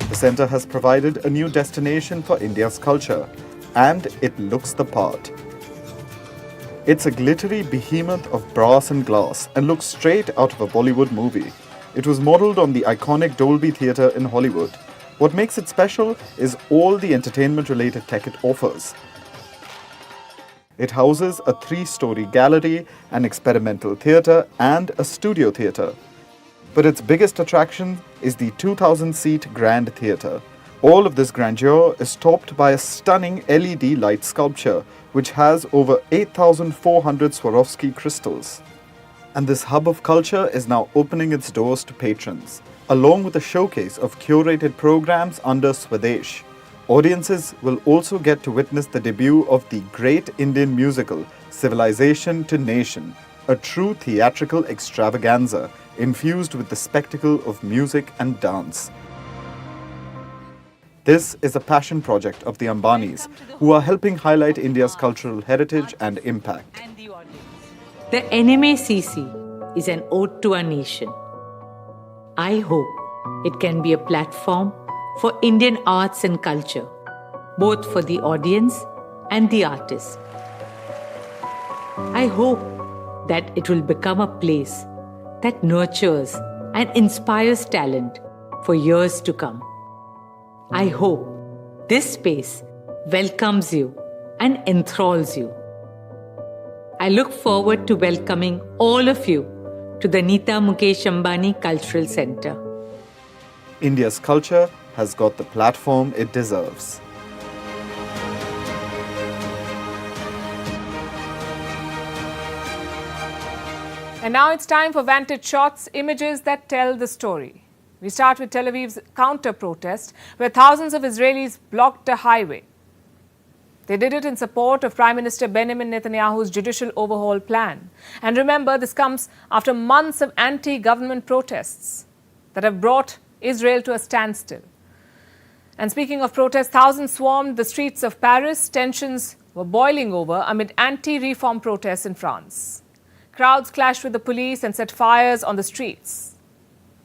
The centre has provided a new destination for India's culture, and it looks the part. It's a glittery behemoth of brass and glass and looks straight out of a Bollywood movie. It was modelled on the iconic Dolby Theatre in Hollywood. What makes it special is all the entertainment-related tech it offers. It houses a 3-story gallery, an experimental theatre and a studio theatre. But its biggest attraction is the 2,000-seat Grand Theatre. All of this grandeur is topped by a stunning LED light sculpture, which has over 8,400 Swarovski crystals. And this hub of culture is now opening its doors to patrons, along with a showcase of curated programs under Swadesh. Audiences will also get to witness the debut of the great Indian musical, Civilization to Nation, a true theatrical extravaganza infused with the spectacle of music and dance. This is a passion project of the Ambanis, who are helping highlight India's cultural heritage and impact. The NMACC is an ode to our nation. I hope it can be a platform for Indian arts and culture, both for the audience and the artist. I hope that it will become a place that nurtures and inspires talent for years to come. I hope this space welcomes you and enthralls you. I look forward to welcoming all of you to the Nita Mukesh Ambani Cultural Centre. India's culture has got the platform it deserves. And now it's time for Vantage Shots, images that tell the story. We start with Tel Aviv's counter-protest, where thousands of Israelis blocked a highway. They did it in support of Prime Minister Benjamin Netanyahu's judicial overhaul plan. And remember, this comes after months of anti-government protests that have brought Israel to a standstill. And speaking of protests, thousands swarmed the streets of Paris. Tensions were boiling over amid anti-reform protests in France. Crowds clashed with the police and set fires on the streets.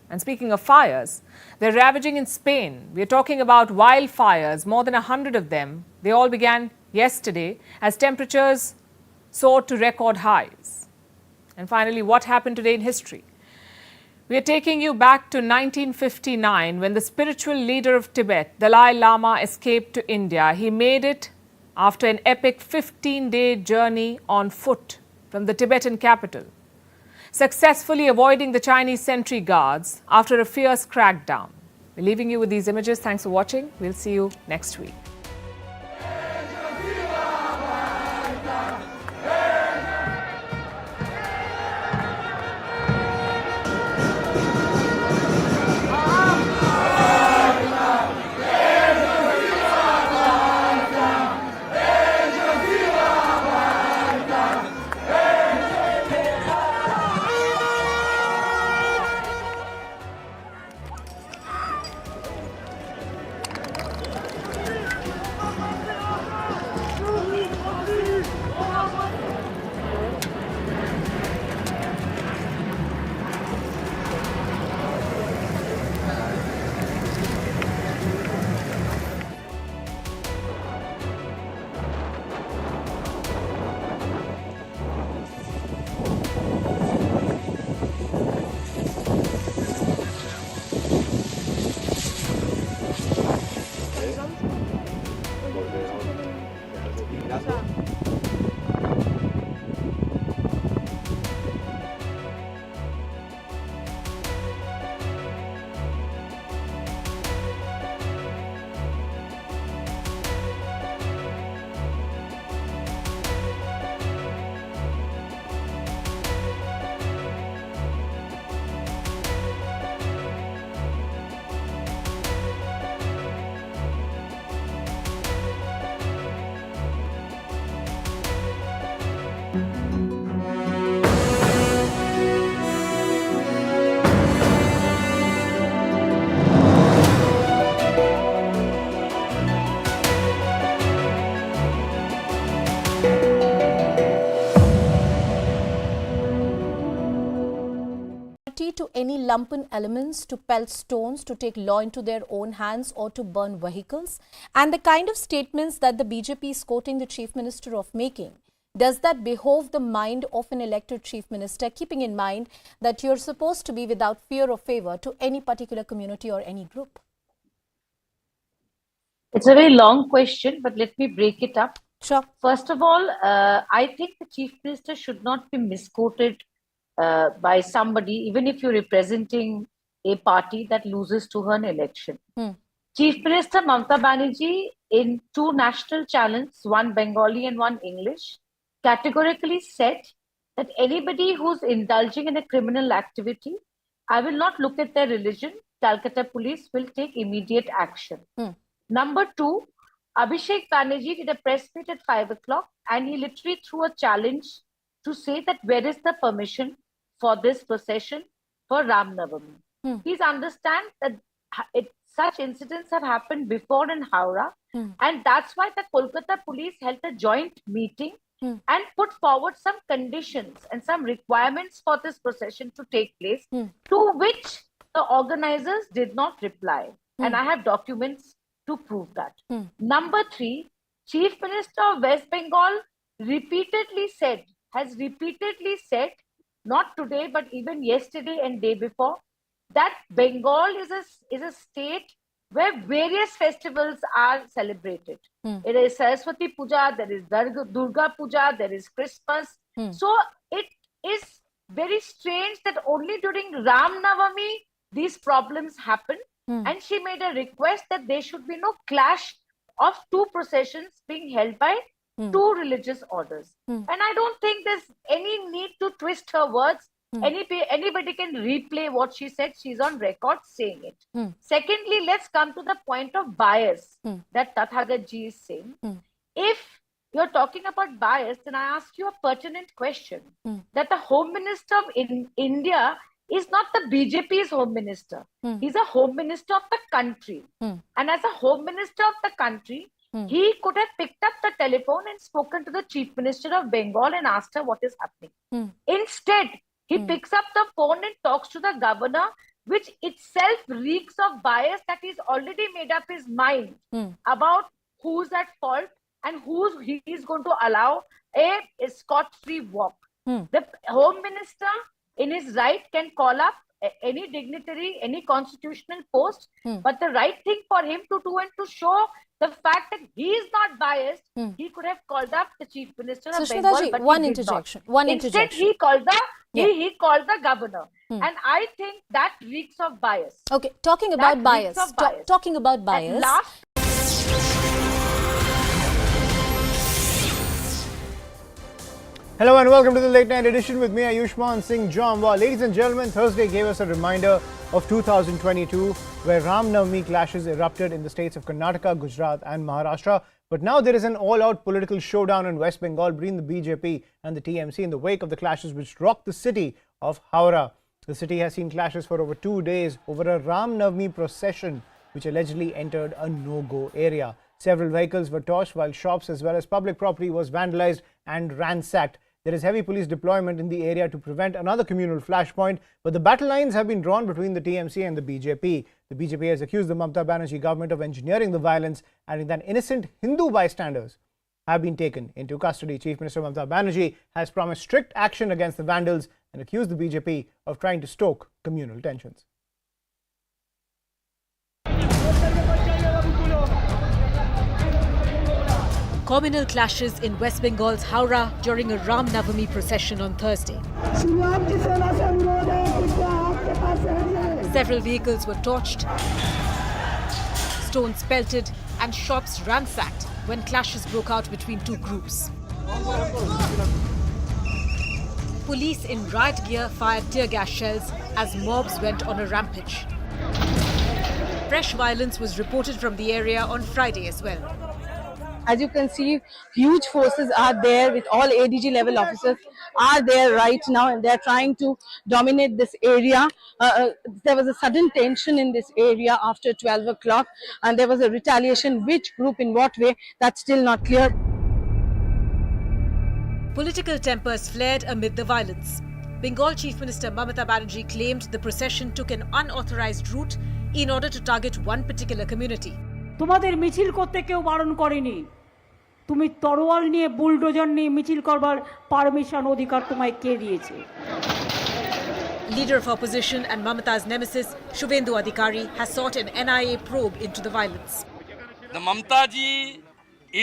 And speaking of fires, they're ravaging in Spain. We're talking about wildfires, more than 100 of them. They all began yesterday as temperatures soared to record highs. And finally, what happened today in history? We are taking you back to 1959 when the spiritual leader of Tibet, Dalai Lama, escaped to India. He made it after an epic 15-day journey on foot from the Tibetan capital, successfully avoiding the Chinese sentry guards after a fierce crackdown. We're leaving you with these images. Thanks for watching. We'll see you next week. To any lumpen elements to pelt stones, to take law into their own hands or to burn vehicles, and the kind of statements that the BJP is quoting the Chief Minister of making, does that behove the mind of an elected Chief Minister, keeping in mind that you're supposed to be without fear or favor to any particular community or any group? It's a very long question, but let me break it up. Sure. First of all, I think the Chief Minister should not be misquoted by somebody, even if you're representing a party that loses to her an election. Chief Minister Mamata Banerjee, in two national channels, one Bengali and one English, categorically said that anybody who's indulging in a criminal activity, I will not look at their religion. Calcutta police will take immediate action. Number two, Abhishek Banerjee did a press meet at 5 o'clock and he literally threw a challenge to say that where is the permission for this procession for Ram Navami. Please understand that such incidents have happened before in Howrah, and that's why the Kolkata police held a joint meeting and put forward some conditions and some requirements for this procession to take place, to which the organizers did not reply. And I have documents to prove that. Number three, Chief Minister of West Bengal has repeatedly said, not today, but even yesterday and day before, that Bengal is a state where various festivals are celebrated. There is Saraswati Puja, there is Durga Puja, there is Christmas. So it is very strange that only during Ram Navami these problems happen. And she made a request that there should be no clash of two processions being held by two religious orders. And I don't think there's any need to twist her words. Anybody can replay what she said. She's on record saying it. Secondly, let's come to the point of bias that Tathagat ji is saying. If you're talking about bias, then I ask you a pertinent question. That the Home Minister of India is not the BJP's Home Minister. He's a Home Minister of the country. And as a Home Minister of the country, he could have picked up the telephone and spoken to the Chief Minister of Bengal and asked her what is happening. Instead, he picks up the phone and talks to the governor which itself reeks of bias that he's already made up his mind about who's at fault and who he is going to allow a scot-free walk. The Home Minister, in his right, can call up any dignitary, any constitutional post, but the right thing for him to do and to show the fact that he is not biased, he could have called up the Chief Minister of Bengal, but one he did interjection. not. One Instead, interjection. he called the governor, and I think that reeks of bias. Okay, talking about bias. Talking about bias. Hello and welcome to the late night edition with me, Ayushman Singh Jamwa. Ladies and gentlemen, Thursday gave us a reminder of 2022, where Ram Navami clashes erupted in the states of Karnataka, Gujarat and Maharashtra. But now there is an all-out political showdown in West Bengal between the BJP and the TMC in the wake of the clashes which rocked the city of Howrah. The city has seen clashes for over 2 days over a Ram Navami procession which allegedly entered a no-go area. Several vehicles were torched while shops as well as public property was vandalized and ransacked. There is heavy police deployment in the area to prevent another communal flashpoint, but the battle lines have been drawn between the TMC and the BJP. The BJP has accused the Mamata Banerjee government of engineering the violence, adding that innocent Hindu bystanders have been taken into custody. Chief Minister Mamata Banerjee has promised strict action against the vandals and accused the BJP of trying to stoke communal tensions. Communal clashes in West Bengal's Howrah during a Ram Navami procession on Thursday. Several vehicles were torched, stones pelted and shops ransacked when clashes broke out between two groups. Police in riot gear fired tear gas shells as mobs went on a rampage. Fresh violence was reported from the area on Friday as well. As you can see, huge forces are there with all ADG level officers are there right now, and they're trying to dominate this area. There was a sudden tension in this area after 12 o'clock, and there was a retaliation. Which group, in what way, that's still not clear. Political tempers flared amid the violence. Bengal Chief Minister Mamata Banerjee claimed the procession took an unauthorized route in order to target one particular community. তোমাদের মিছিল করতে কেউ বারণ করেনি তুমি তরোয়াল নিয়ে bulldozer নিয়ে মিছিল করবার পারমিশন অধিকার তোমায় কে দিয়েছে Leader of opposition and Mamata's nemesis Shubhendu Adhikari has sought an NIA probe into the violence. The Mamataji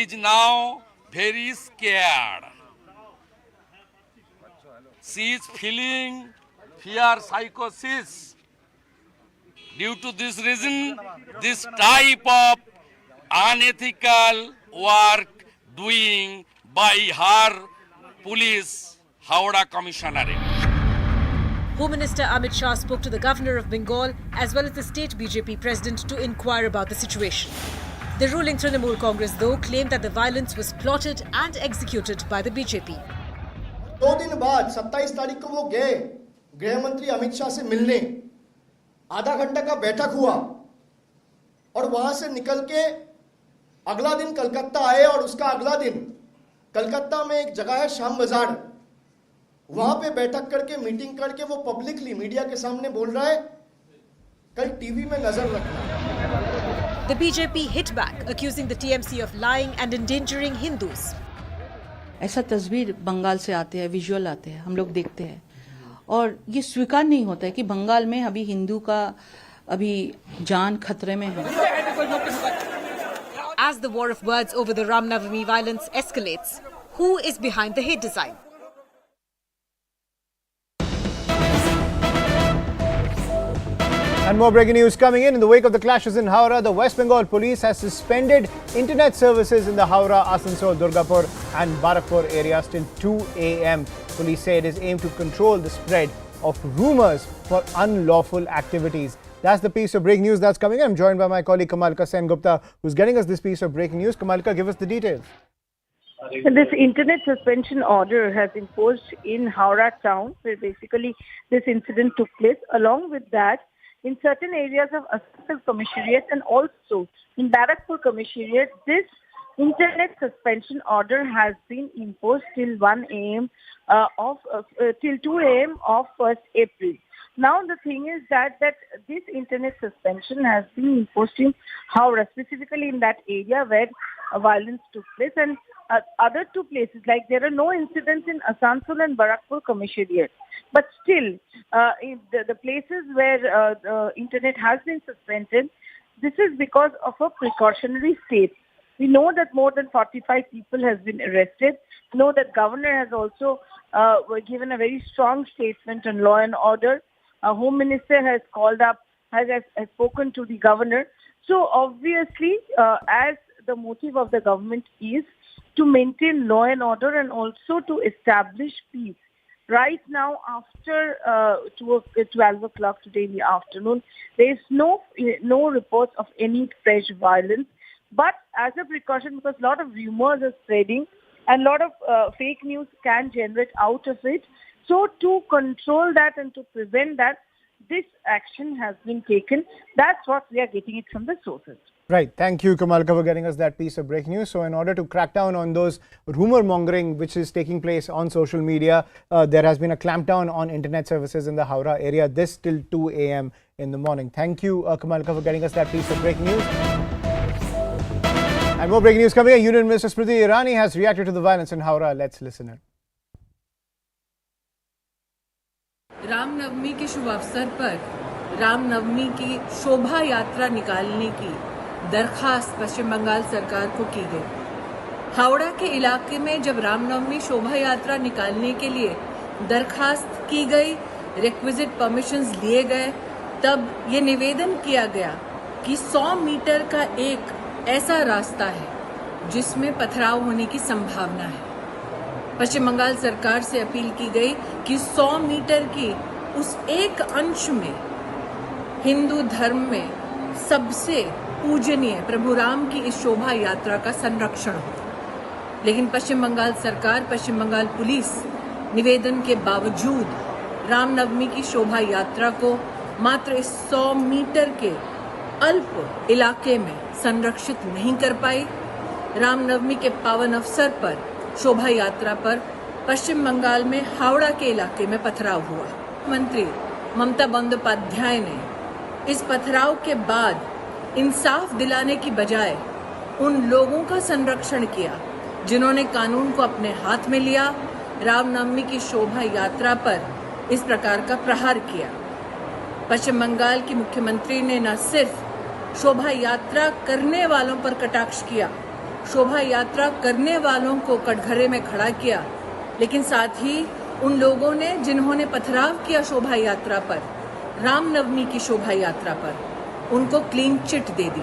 is now very scared. She is feeling fear psychosis. Due to this reason, this type of unethical work doing by her police Howrah Commissionerate. Home Minister Amit Shah spoke to the Governor of Bengal as well as the state BJP president to inquire about the situation. The ruling Trinamool Congress, though, claimed that the violence was plotted and executed by the BJP. 2 दिन बाद 27 तारीख को वो गए गृह मंत्री अमित शाह से मिलने आधा घंटा का बैठक हुआ और वहां से निकल के अगला दिन कलकत्ता आए और उसका अगला दिन कलकत्ता में एक जगह है श्याम बाजार वहां पे बैठक करके मीटिंग करके वो पब्लिकली मीडिया के सामने बोल रहा है कल टीवी में नजर रखना. The BJP hit back, accusing the TMC of lying and endangering Hindus. ऐसा तस्वीर बंगाल से आते हैं, विजुअल आते हैं, हम लोग देखते हैं और ये स्वीकार नहीं होता है कि बंगाल में अभी हिंदू का अभी जान खतरे में है. As the war of words over the Ram Navami violence escalates, who is behind the hate design? And more breaking news coming in the wake of the clashes in Howrah. The West Bengal police has suspended internet services in the Howrah, Asansol, Durgapur and Barakpur areas till 2 a.m. Police say it is aimed to control the spread of rumours for unlawful activities. That's the piece of breaking news that's coming in. I'm joined by my colleague Kamalika Sen-Gupta, who's getting us this piece of breaking news. Kamalika, give us the details. This internet suspension order has imposed in Howrah town, where basically this incident took place. Along with that, in certain areas of Asansol Commissariat and also in Barakpur Commissariat, this internet suspension order has been imposed till 1 a.m. Till 2 a.m. of 1st April. Now the thing is that this internet suspension has been imposed in Howrah, specifically in that area where violence took place, and other two places, like there are no incidents in Asansol and Barakpur Commissariat. But still, in the places where the internet has been suspended, this is because of a precautionary state. We know that more than 45 people have been arrested. We know that governor has also given a very strong statement on law and order. Our Home Minister has called up, has spoken to the governor. So obviously, as the motive of the government is to maintain law and order and also to establish peace. Right now, after 12 o'clock today in the afternoon, there is no reports of any fresh violence. But as a precaution, because a lot of rumors are spreading and a lot of fake news can generate out of it. So to control that and to prevent that, this action has been taken. That's what we are getting it from the sources. Right. Thank you, Kamalka, for getting us that piece of breaking news. So in order to crack down on those rumor mongering which is taking place on social media, there has been a clampdown on internet services in the Howrah area this till 2 a.m. in the morning. Thank you, Kamalka, for getting us that piece of breaking news. And more breaking news coming. Union Minister Smriti Irani has reacted to the violence in Howrah. Let's listen in. Ramnavami के शुभ अवसर पर रामनवमी की शोभा यात्रा निकालने की दरखास्त पश्चिम बंगाल सरकार को की गई। हावड़ा के इलाके में जब रामनवमी शोभा यात्रा निकालने के लिए दरखास्त की गई, रिक्विजिट परमिशंस लिए गए, तब ये निवेदन किया गया कि 100 मीटर का एक ऐसा रास्ता है जिसमें पथराव होने की संभावना है। पश्चिम बंगाल सरकार से अपील की गई कि 100 मीटर की उस एक अंश में हिंदू धर्म में सबसे पूजनीय प्रभु राम की इस शोभा यात्रा का संरक्षण हो। लेकिन पश्चिम बंगाल सरकार, पश्चिम बंगाल पुलिस निवेदन के बावजूद रामनवमी की शोभा यात्रा को मात्र इस 100 मीटर के अल्प इलाके में संरक्षित नहीं कर पाई। रामनवमी के पावन अवसर पर शोभा यात्रा पर पश्चिम बंगाल में हावड़ा के इलाके में पथराव हुआ। मंत्री ममता बंदोपाध्याय ने इस पथराव के बाद इंसाफ दिलाने की बजाय उन लोगों का संरक्षण किया जिन्होंने कानून को अपने हाथ में लिया, रामनवमी की शोभा यात्रा पर इस प्रकार का प्रहार किया। पश्चिम बंगाल की मुख्यमंत्री ने न सिर्फ शोभा यात्रा करने वालों पर कटाक्ष किया, शोभा यात्रा करने वालों को कटघरे में खड़ा किया, लेकिन साथ ही उन लोगों ने जिन्होंने पथराव किया शोभा यात्रा पर, रामनवमी की शोभा यात्रा पर, उनको क्लीन चिट दे दी।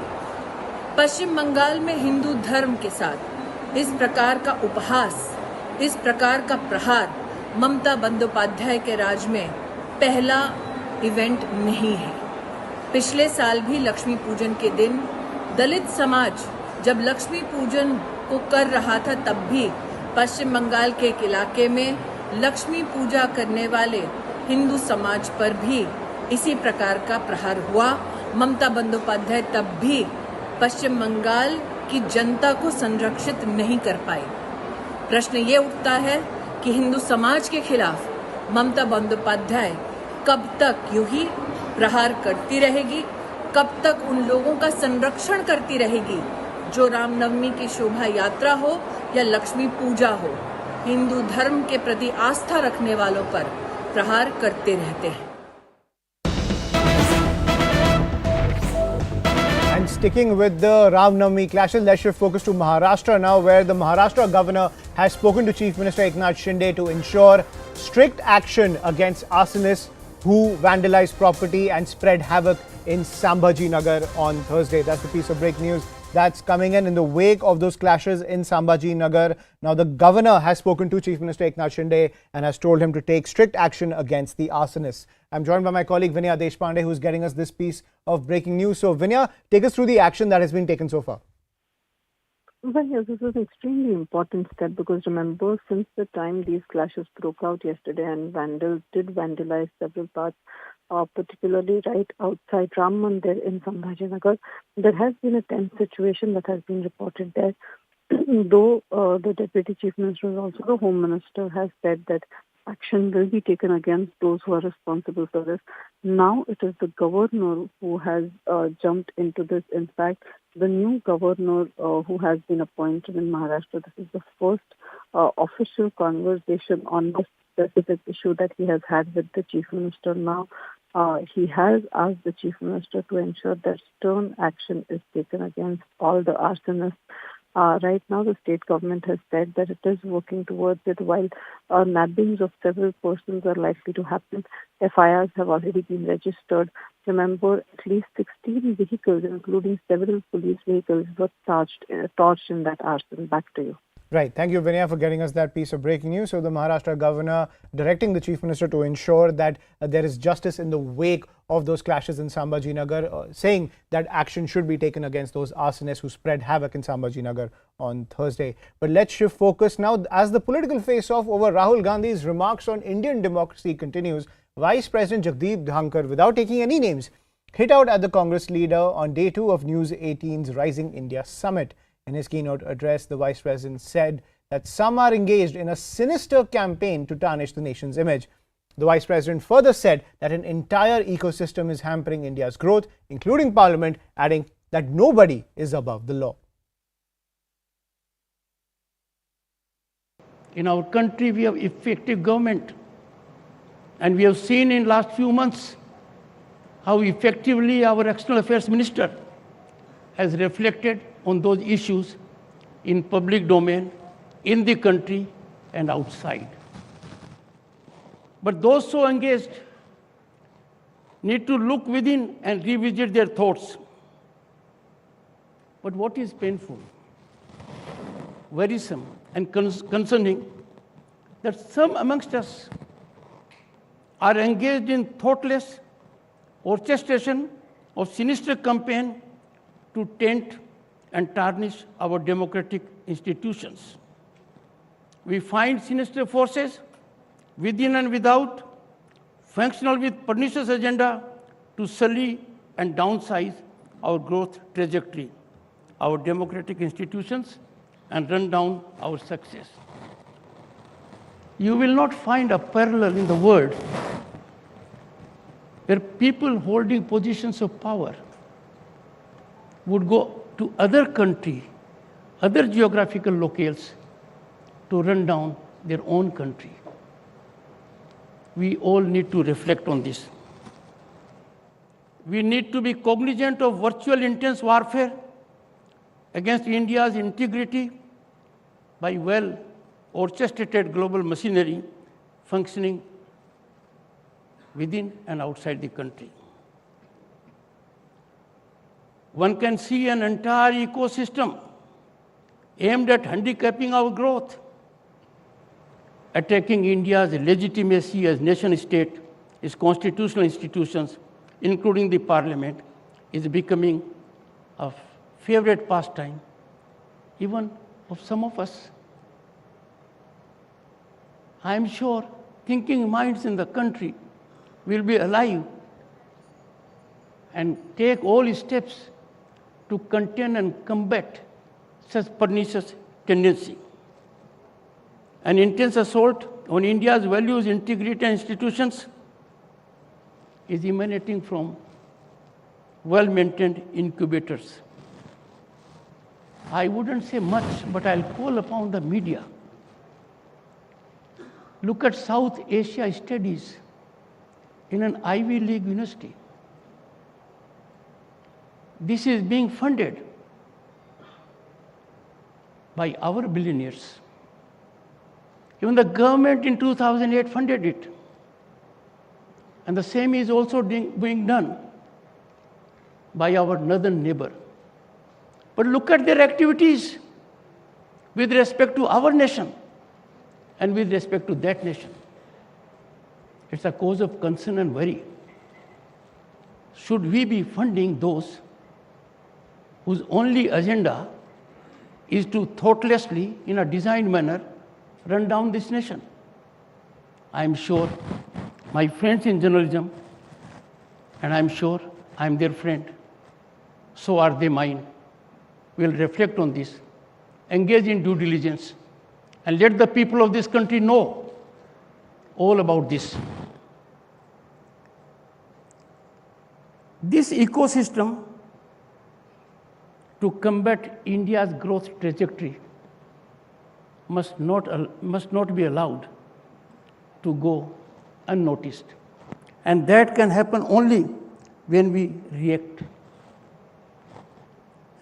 पश्चिम बंगाल में हिंदू धर्म के साथ इस प्रकार का उपहास, इस प्रकार का प्रहार ममता बंदोपाध्याय के राज में पहला इवेंट नहीं है। पिछले साल भी लक्ष्मी पूजन के दिन दलित समाज जब लक्ष्मी पूजन को कर रहा था, तब भी पश्चिम बंगाल के एक इलाके में लक्ष्मी पूजा करने वाले हिंदू समाज पर भी इसी प्रकार का प्रहार हुआ। ममता बंदोपाध्याय तब भी पश्चिम बंगाल की जनता को संरक्षित नहीं कर पाई। प्रश्न ये उठता है कि हिंदू समाज के खिलाफ ममता बंदोपाध्याय कब तक यूं ही प्रहार करती रहेगी, कब तक उन लोगों का संरक्षण करती रहेगी जो रामनवमी की शोभा यात्रा हो या लक्ष्मी पूजा हो, हिंदू धर्म के प्रति आस्था रखने वालों पर प्रहार करते रहते हैं। And sticking with the Ram Navami clashes, let's shift focus to Maharashtra now, where the Maharashtra governor has spoken to Chief Minister Eknath Shinde to ensure strict action against arsonists who vandalized property and spread havoc in Sambhaji Nagar on Thursday. That's the piece of breaking news that's coming in the wake of those clashes in Sambhaji Nagar. Now the governor has spoken to Chief Minister Eknath Shinde and has told him to take strict action against the arsonists. I'm joined by my colleague Vinaya Deshpande, who's getting us this piece of breaking news. So Vinaya, take us through the action that has been taken so far. Well, yes, this was an extremely important step because remember, since the time these clashes broke out yesterday and vandals did vandalize several parts, particularly right outside Ram Mandir in Sambhaji Nagar, there has been a tense situation that has been reported there. Though the Deputy Chief Minister, also the Home Minister, has said that action will be taken against those who are responsible for this. Now it is the governor who has jumped into this. In fact, the new governor who has been appointed in Maharashtra, this is the first official conversation on this specific issue that he has had with the chief minister. Now, he has asked the chief minister to ensure that stern action is taken against all the arsonists. Right now, the state government has said that it is working towards it, while nabbings of several persons are likely to happen. FIRs have already been registered. Remember, at least 16 vehicles, including several police vehicles, were torched in that arson. Back to you. Right. Thank you, Vinaya, for getting us that piece of breaking news. So the Maharashtra governor directing the chief minister to ensure that there is justice in the wake of those clashes in Sambhajinagar, saying that action should be taken against those arsonists who spread havoc in Sambhajinagar on Thursday. But let's shift focus now. As the political face-off over Rahul Gandhi's remarks on Indian democracy continues, Vice President Jagdeep Dhankar, without taking any names, hit out at the Congress leader on day 2 of News 18's Rising India Summit. In his keynote address, the Vice President said that some are engaged in a sinister campaign to tarnish the nation's image. The Vice President further said that an entire ecosystem is hampering India's growth, including Parliament, adding that nobody is above the law. In our country, we have effective government, and we have seen in last few months how effectively our External Affairs Minister has reflected on those issues in public domain, in the country and outside. But those so engaged need to look within and revisit their thoughts. But what is painful, worrisome and concerning, that some amongst us are engaged in thoughtless orchestration of sinister campaign to taint and tarnish our democratic institutions. We find sinister forces within and without, functional with pernicious agenda to sully and downsize our growth trajectory, our democratic institutions, and run down our success. You will not find a parallel in the world where people holding positions of power would go to other country, other geographical locales to run down their own country. We all need to reflect on this. We need to be cognizant of virtual intense warfare against India's integrity by well-orchestrated global machinery functioning within and outside the country. One can see an entire ecosystem aimed at handicapping our growth, attacking India's legitimacy as nation-state, its constitutional institutions, including the parliament, is becoming a favorite pastime, even of some of us. I am sure thinking minds in the country will be alive and take all steps to contain and combat such pernicious tendency. An intense assault on India's values, integrity, and institutions is emanating from well-maintained incubators. I wouldn't say much, but I'll call upon the media. Look at South Asia studies in an Ivy League university. This is being funded by our billionaires. Even the government in 2008 funded it. And the same is also being done by our northern neighbor. But look at their activities with respect to our nation and with respect to that nation. It's a cause of concern and worry. Should we be funding those whose only agenda is to thoughtlessly, in a designed manner, run down this nation? I'm sure my friends in journalism, and I'm sure I'm their friend, so are they mine, will reflect on this, engage in due diligence, and let the people of this country know all about this. This ecosystem to combat India's growth trajectory must not be allowed to go unnoticed. And that can happen only when we react.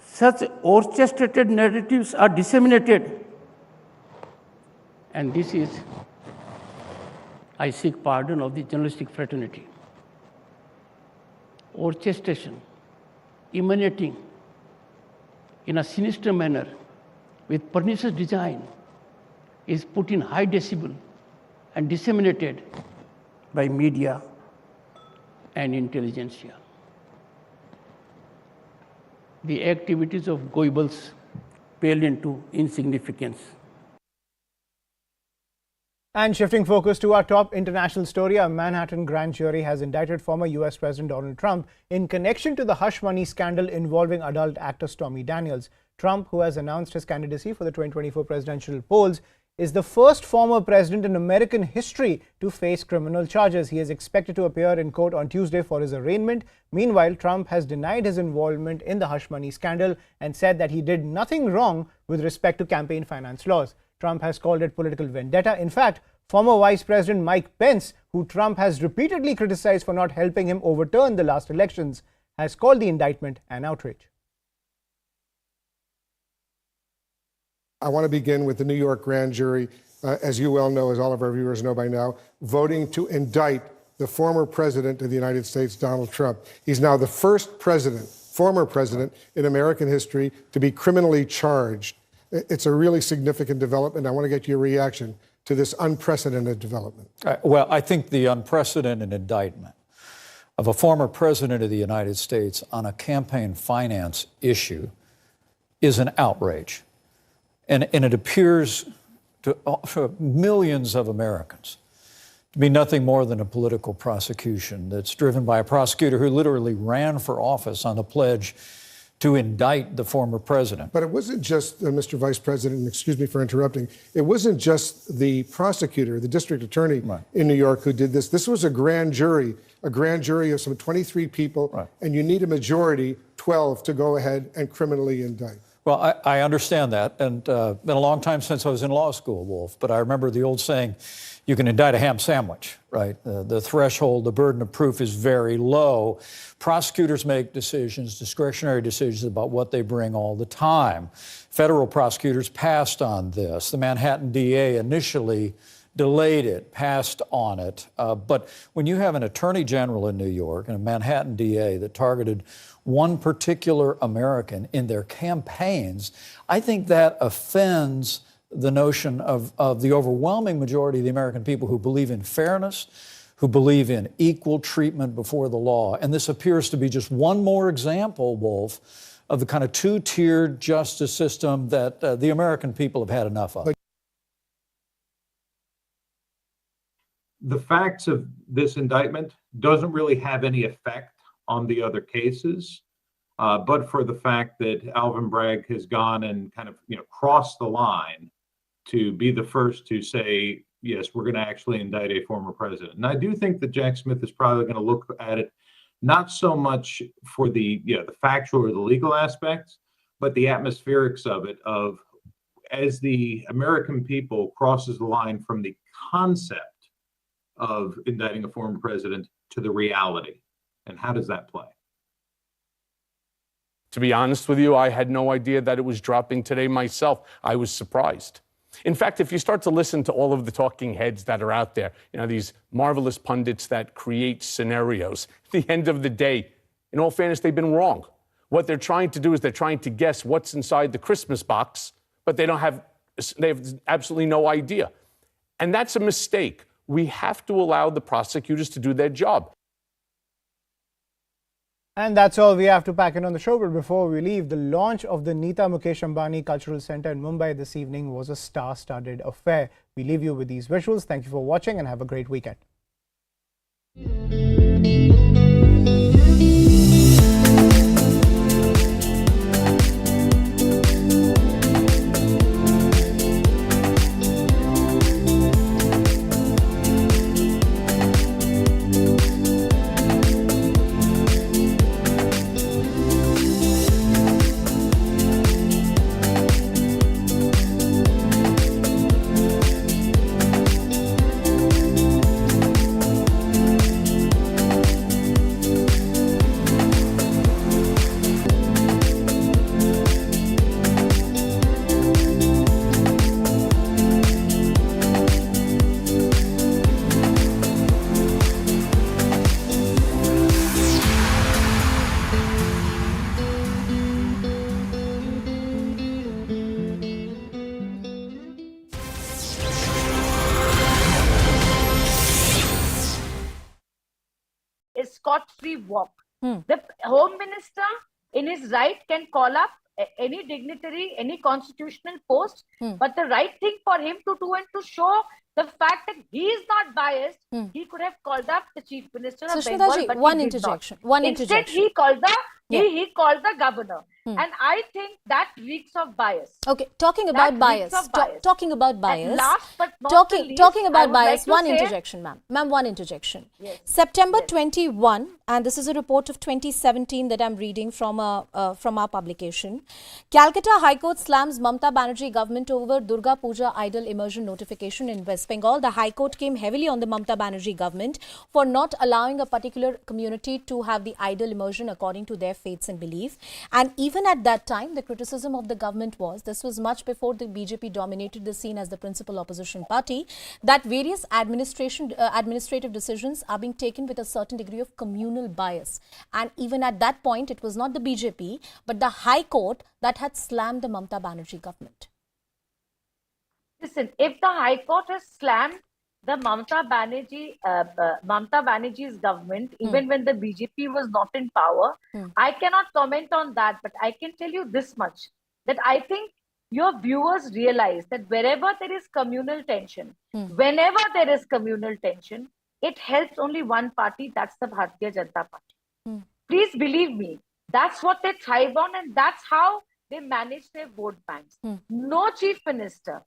Such orchestrated narratives are disseminated, and this is, I seek pardon of the journalistic fraternity. Orchestration emanating in a sinister manner with pernicious design is put in high decibel and disseminated by media and intelligentsia. The activities of Goebbels pale into insignificance. And shifting focus to our top international story, a Manhattan grand jury has indicted former U.S. President Donald Trump in connection to the hush money scandal involving adult actor Stormy Daniels. Trump, who has announced his candidacy for the 2024 presidential polls, is the first former president in American history to face criminal charges. He is expected to appear in court on Tuesday for his arraignment. Meanwhile, Trump has denied his involvement in the hush money scandal and said that he did nothing wrong with respect to campaign finance laws. Trump has called it political vendetta. In fact, former Vice President Mike Pence, who Trump has repeatedly criticized for not helping him overturn the last elections, has called the indictment an outrage. I want to begin with the New York grand jury, as you well know, as all of our viewers know by now, voting to indict the former president of the United States, Donald Trump. He's now the first president, former president in American history to be criminally charged. It's a really significant development. I want to get your reaction to this unprecedented development. Well, I think the unprecedented indictment of a former president of the United States on a campaign finance issue is an outrage. And it appears to millions of Americans to be nothing more than a political prosecution that's driven by a prosecutor who literally ran for office on the pledge to indict the former president. But it wasn't just, Mr. Vice President, and excuse me for interrupting, it wasn't just the prosecutor, the district attorney in New York who did this. This was a grand jury of some 23 people, and you need a majority, 12, to go ahead and criminally indict. Well, I understand that, and been a long time since I was in law school, Wolf, but I remember the old saying, you can indict a ham sandwich, right? The threshold, the burden of proof is very low. Prosecutors make decisions, discretionary decisions about what they bring all the time. Federal prosecutors passed on this. The Manhattan DA initially delayed it, passed on it. But when you have an attorney general in New York and a Manhattan DA that targeted one particular American in their campaigns, I think that offends the notion of the overwhelming majority of the American people who believe in fairness, who believe in equal treatment before the law. And this appears to be just one more example, Wolf, of the kind of two-tiered justice system that the American people have had enough of. The facts of this indictment doesn't really have any effect on the other cases, but for the fact that Alvin Bragg has gone and kind of, crossed the line to be the first to say, yes, we're going to actually indict a former president. And I do think that Jack Smith is probably going to look at it not so much for the factual or the legal aspects, but the atmospherics of it, of as the American people crosses the line from the concept of indicting a former president to the reality. And how does that play? To be honest with you, I had no idea that it was dropping today myself. I was surprised. In fact, if you start to listen to all of the talking heads that are out there, these marvelous pundits that create scenarios, at the end of the day, in all fairness, they've been wrong. What they're trying to do is they're trying to guess what's inside the Christmas box, but they have absolutely no idea. And that's a mistake. We have to allow the prosecutors to do their job. And that's all we have to pack in on the show. But before we leave, the launch of the Nita Mukesh Ambani Cultural Center in Mumbai this evening was a star-studded affair. We leave you with these visuals. Thank you for watching and have a great weekend. scot-free walk. The Home Minister, in his right, can call up any dignitary, any constitutional post, but the right thing for him to do and to show the fact that he is not biased, he could have called up the Chief Minister of Bengal, but one he did interjection. not. One Instead, interjection. he called the he called the governor, and I think that reeks of bias. Okay, talking about bias. Talking about bias. And last but not the least, talking about I would bias. like One to say- interjection, ma'am. Ma'am, one interjection. Yes. September 21, and this is a report of 2017 that I'm reading from our publication. Calcutta High Court slams Mamata Banerjee government over Durga Puja idol immersion notification in West Bengal. The High Court came heavily on the Mamata Banerjee government for not allowing a particular community to have the idol immersion according to their faiths and belief. And even at that time, the criticism of the government was, this was much before the BJP dominated the scene as the principal opposition party, that various administrative decisions are being taken with a certain degree of communal bias. And even at that point, it was not the BJP, but the High Court that had slammed the Mamata Banerjee government. Listen, if the High Court has slammed the Mamata Banerjee's government, even when the BJP was not in power, I cannot comment on that, but I can tell you this much, that I think your viewers realize that wherever there is communal tension, whenever there is communal tension, it helps only one party, that's the Bharatiya Janata Party. Please believe me, that's what they thrive on, and that's how they manage their vote banks. No chief minister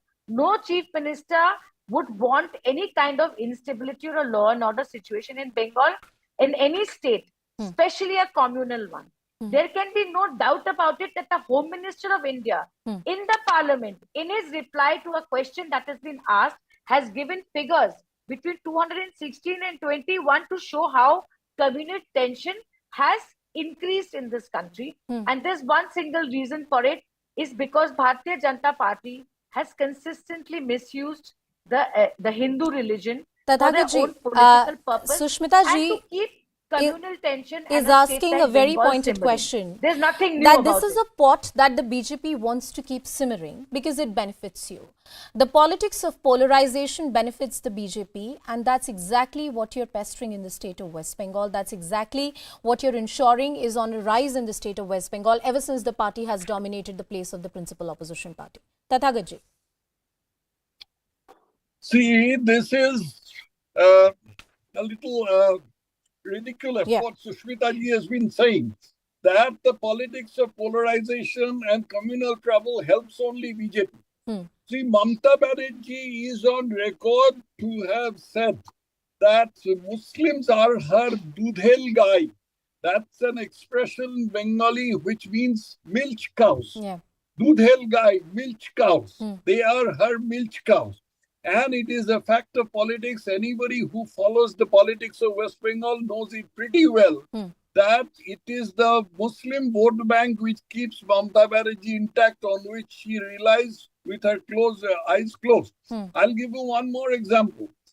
would want any kind of instability or a law and order situation in Bengal, in any state, especially a communal one. There can be no doubt about it that the Home Minister of India, in the Parliament, in his reply to a question that has been asked, has given figures between 216 and 21 to show how communal tension has increased in this country. And there's one single reason for it, is because Bharatiya Janata Party has consistently misused the Hindu religion for their own political purpose. Sushmita ji, and to keep communal tension is and asking a very Bengal pointed simmering. question. There's nothing new that about this is it. a pot that the BJP wants to keep simmering because it benefits you. The politics of polarization benefits the BJP, and that's exactly what you're pestering in the state of West Bengal. That's exactly what you're ensuring is on a rise in the state of West Bengal ever since the party has dominated the place of the principal opposition party. Tathagatji. See, this is a little ridiculous what Sushmita ji has been saying, that the politics of polarization and communal trouble helps only BJP. See, Mamata Banerjee is on record to have said that Muslims are her dudhel guy. That's an expression in Bengali which means milch cows. Dudhel guy, milch cows. They are her milch cows. And it is a fact of politics. Anybody who follows the politics of West Bengal knows it pretty well, that it is the Muslim vote bank which keeps Mamata Banerjee intact, on which she relies with her eyes closed. I'll give you one more example.